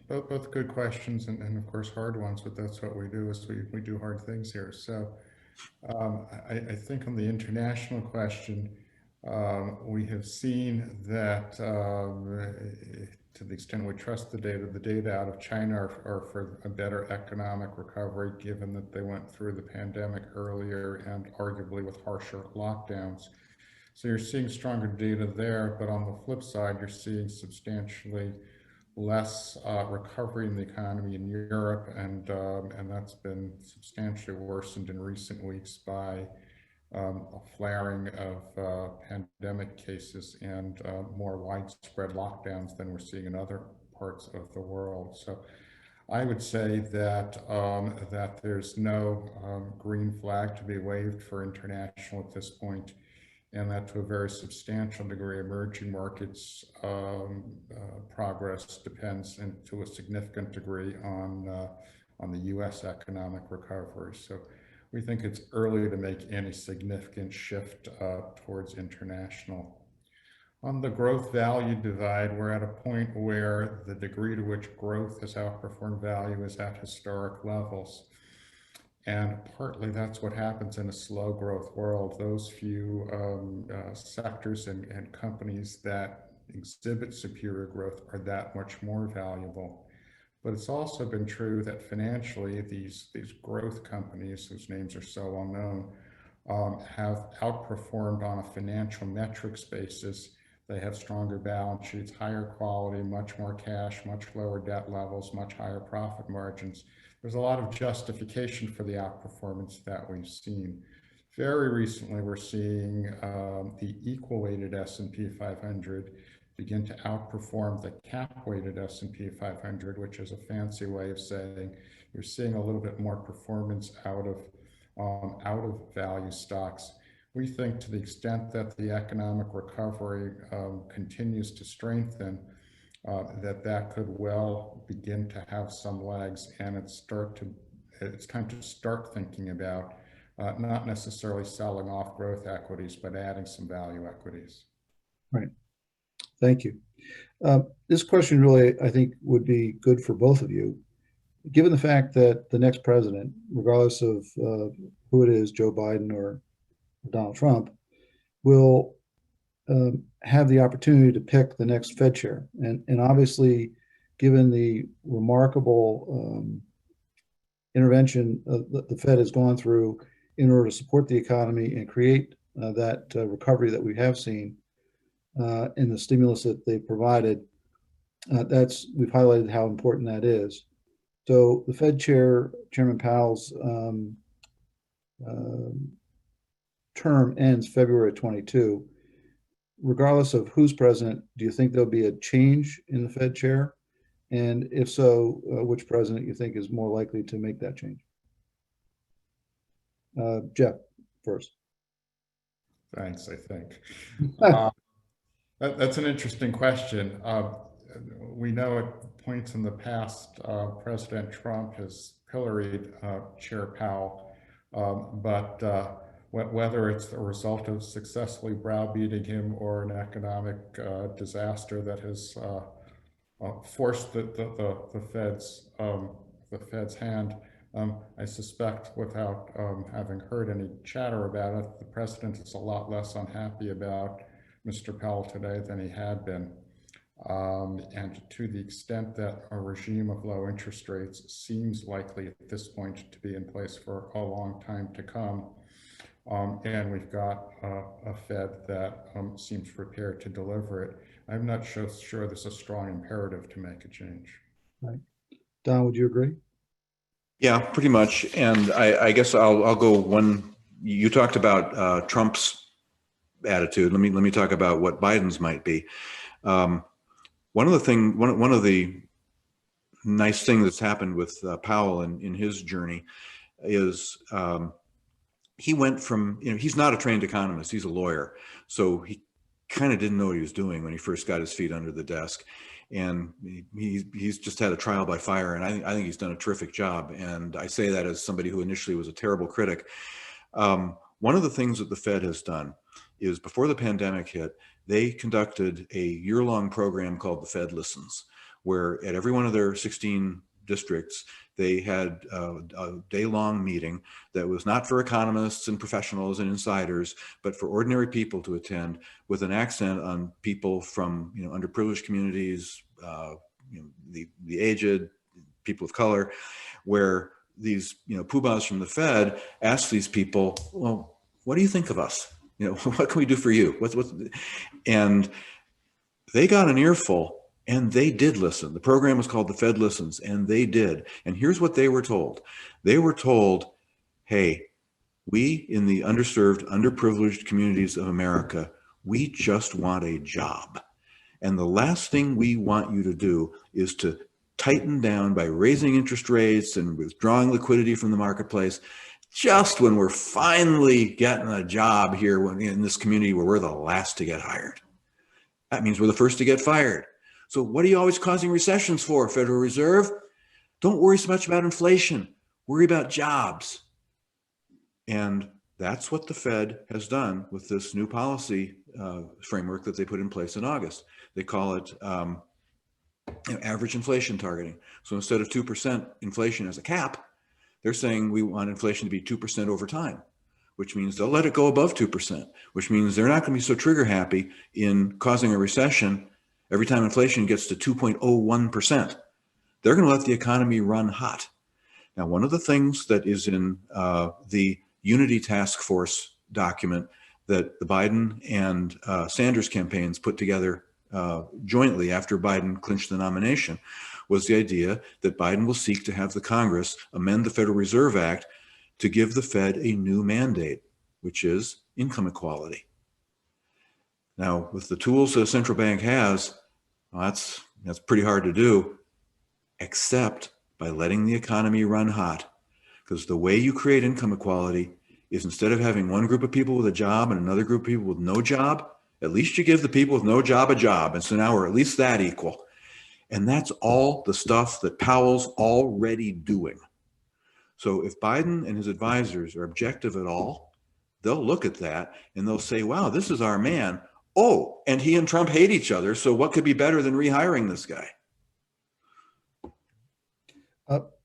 B: both good questions and of course hard ones, but that's what we do, is we do hard things here. So I think on the international question, we have seen that to the extent we trust the data out of China are for a better economic recovery, given that they went through the pandemic earlier and arguably with harsher lockdowns. So you're seeing stronger data there, but on the flip side, you're seeing substantially less recovery in the economy in Europe, and that's been substantially worsened in recent weeks by a flaring of pandemic cases and more widespread lockdowns than we're seeing in other parts of the world. So I would say that that there's no green flag to be waved for international at this point, and that to a very substantial degree, emerging markets progress depends, and to a significant degree, on the U.S. economic recovery. So we think it's early to make any significant shift towards international. On the growth value divide, we're at a point where the degree to which growth has outperformed value is at historic levels. And partly that's what happens in a slow growth world. Those few sectors and companies that exhibit superior growth are that much more valuable. But it's also been true that financially, these growth companies, whose names are so well known, have outperformed on a financial metrics basis. They have stronger balance sheets, higher quality, much more cash, much lower debt levels, much higher profit margins. There's a lot of justification for the outperformance that we've seen. Very recently, we're seeing the equal-weighted S&P 500 begin to outperform the cap-weighted S&P 500, which is a fancy way of saying you're seeing a little bit more performance out of value stocks. We think to the extent that the economic recovery continues to strengthen, that could well begin to have some legs, and it's time to start thinking about not necessarily selling off growth equities, but adding some value equities.
A: Right. Thank you. This question really, I think, would be good for both of you. Given the fact that the next president, regardless of who it is, Joe Biden or Donald Trump, will have the opportunity to pick the next Fed chair. And obviously, given the remarkable intervention the Fed has gone through in order to support the economy and create that recovery that we have seen in the stimulus that they provided, we've highlighted how important that is. So the Fed chair, Chairman Powell's term ends February 22. Regardless of who's president, do you think there'll be a change in the Fed chair? And if so, which president you think is more likely to make that change? Jeff, first.
B: Thanks, I think. That's an interesting question. We know at points in the past, President Trump has pilloried Chair Powell, but whether it's a result of successfully browbeating him or an economic disaster that has forced the Fed's hand, I suspect, without having heard any chatter about it, the president is a lot less unhappy about Mr. Powell today than he had been. And to the extent that a regime of low interest rates seems likely at this point to be in place for a long time to come, and we've got a Fed that seems prepared to deliver it, I'm not sure there's a strong imperative to make a change.
A: Right. Don, would you agree?
C: Yeah, pretty much. And I guess I'll go one. You talked about Trump's attitude. Let me talk about what Biden's might be. One of the nice things that's happened with Powell in his journey is he went from, he's not a trained economist, he's a lawyer. So he kind of didn't know what he was doing when he first got his feet under the desk. And he's just had a trial by fire. And I think he's done a terrific job. And I say that as somebody who initially was a terrible critic. One of the things that the Fed has done is before the pandemic hit, they conducted a year-long program called the Fed Listens, where at every one of their 16 districts, they had a day-long meeting that was not for economists and professionals and insiders, but for ordinary people to attend, with an accent on people from underprivileged communities, the aged, people of color, where these poobahs from the Fed asked these people, well, what do you think of us? What can we do for you? And they got an earful. And they did listen. The program was called the Fed Listens, and they did. And here's what they were told. They were told, hey, we in the underserved, underprivileged communities of America, we just want a job. And the last thing we want you to do is to tighten down by raising interest rates and withdrawing liquidity from the marketplace, just when we're finally getting a job here in this community where we're the last to get hired. That means we're the first to get fired. So what are you always causing recessions for, Federal Reserve? Don't worry so much about inflation. Worry about jobs. And that's what the Fed has done with this new policy framework that they put in place in August. They call it average inflation targeting. So instead of 2% inflation as a cap, they're saying we want inflation to be 2% over time, which means they'll let it go above 2%, which means they're not going to be so trigger happy in causing a recession every time inflation gets to 2.01%. They're going to let the economy run hot. Now, one of the things that is in the Unity Task Force document that the Biden and Sanders campaigns put together jointly after Biden clinched the nomination was the idea that Biden will seek to have the Congress amend the Federal Reserve Act to give the Fed a new mandate, which is income equality. Now, with the tools that a central bank has, well, that's pretty hard to do, except by letting the economy run hot. Because the way you create income equality is instead of having one group of people with a job and another group of people with no job, at least you give the people with no job a job. And so now we're at least that equal. And that's all the stuff that Powell's already doing. So if Biden and his advisors are objective at all, they'll look at that and they'll say, wow, this is our man. Oh, and he and Trump hate each other. So what could be better than rehiring this guy?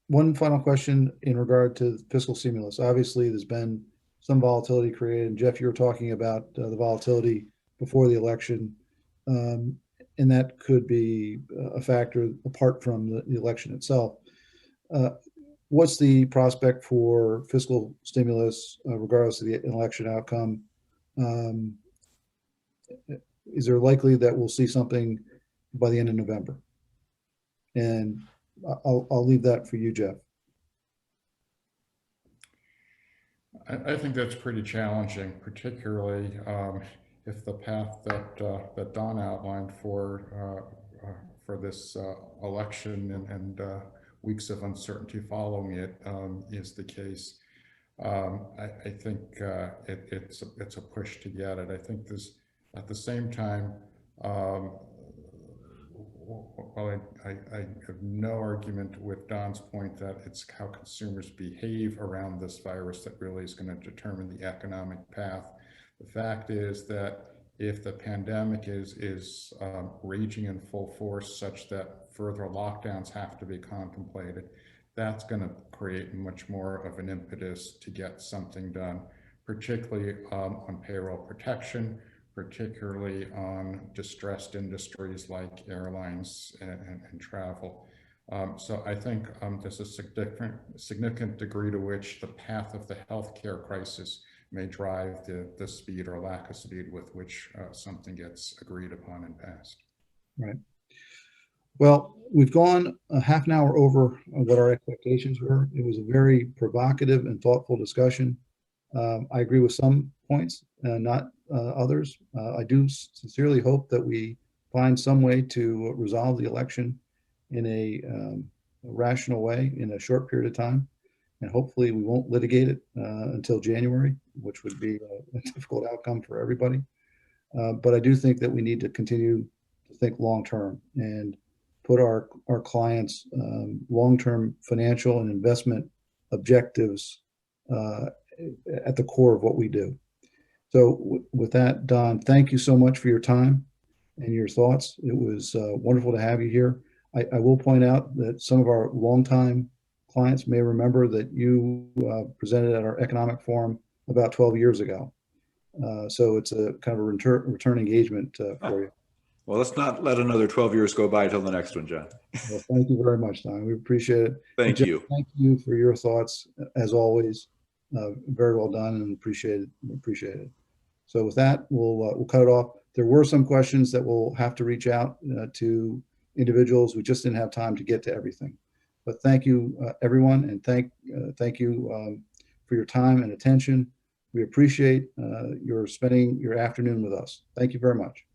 A: One final question in regard to fiscal stimulus. Obviously, there's been some volatility created. And Jeff, you were talking about the volatility before the election, and that could be a factor apart from the election itself. What's the prospect for fiscal stimulus, regardless of the election outcome? Is there likely that we'll see something by the end of November? And I'll leave that for you, Jeff.
B: I think that's pretty challenging, particularly if the path that Don outlined for this election and weeks of uncertainty following it is the case. I think it's a push to get it. I think this at the same time. Well, I have no argument with Don's point that it's how consumers behave around this virus that really is going to determine the economic path. The fact is that if the pandemic is raging in full force such that further lockdowns have to be contemplated, that's going to create much more of an impetus to get something done, particularly on payroll protection, particularly on distressed industries like airlines and travel. So I think there's a significant degree to which the path of the healthcare crisis may drive the speed or lack of speed with which something gets agreed upon and passed.
A: Right. Well, we've gone a half an hour over what our expectations were. It was a very provocative and thoughtful discussion. I agree with some points, not others. I do sincerely hope that we find some way to resolve the election in a rational way in a short period of time. And hopefully we won't litigate it until January, which would be a difficult outcome for everybody. But I do think that we need to continue to think long-term and put our clients' long-term financial and investment objectives at the core of what we do. So with that, Don, thank you so much for your time and your thoughts. It was wonderful to have you here. I will point out that some of our longtime clients may remember that you presented at our economic forum about 12 years ago. So it's a kind of a return engagement for you.
C: Well, let's not let another 12 years go by till the next one, John.
A: Well, thank you very much, Don. We appreciate it.
C: Thank you.
A: Thank you for your thoughts, as always. Very well done, and appreciate it. So with that, we'll cut it off. There were some questions that we'll have to reach out to individuals. We just didn't have time to get to everything. But thank you, everyone, and thank you for your time and attention. We appreciate your spending your afternoon with us. Thank you very much.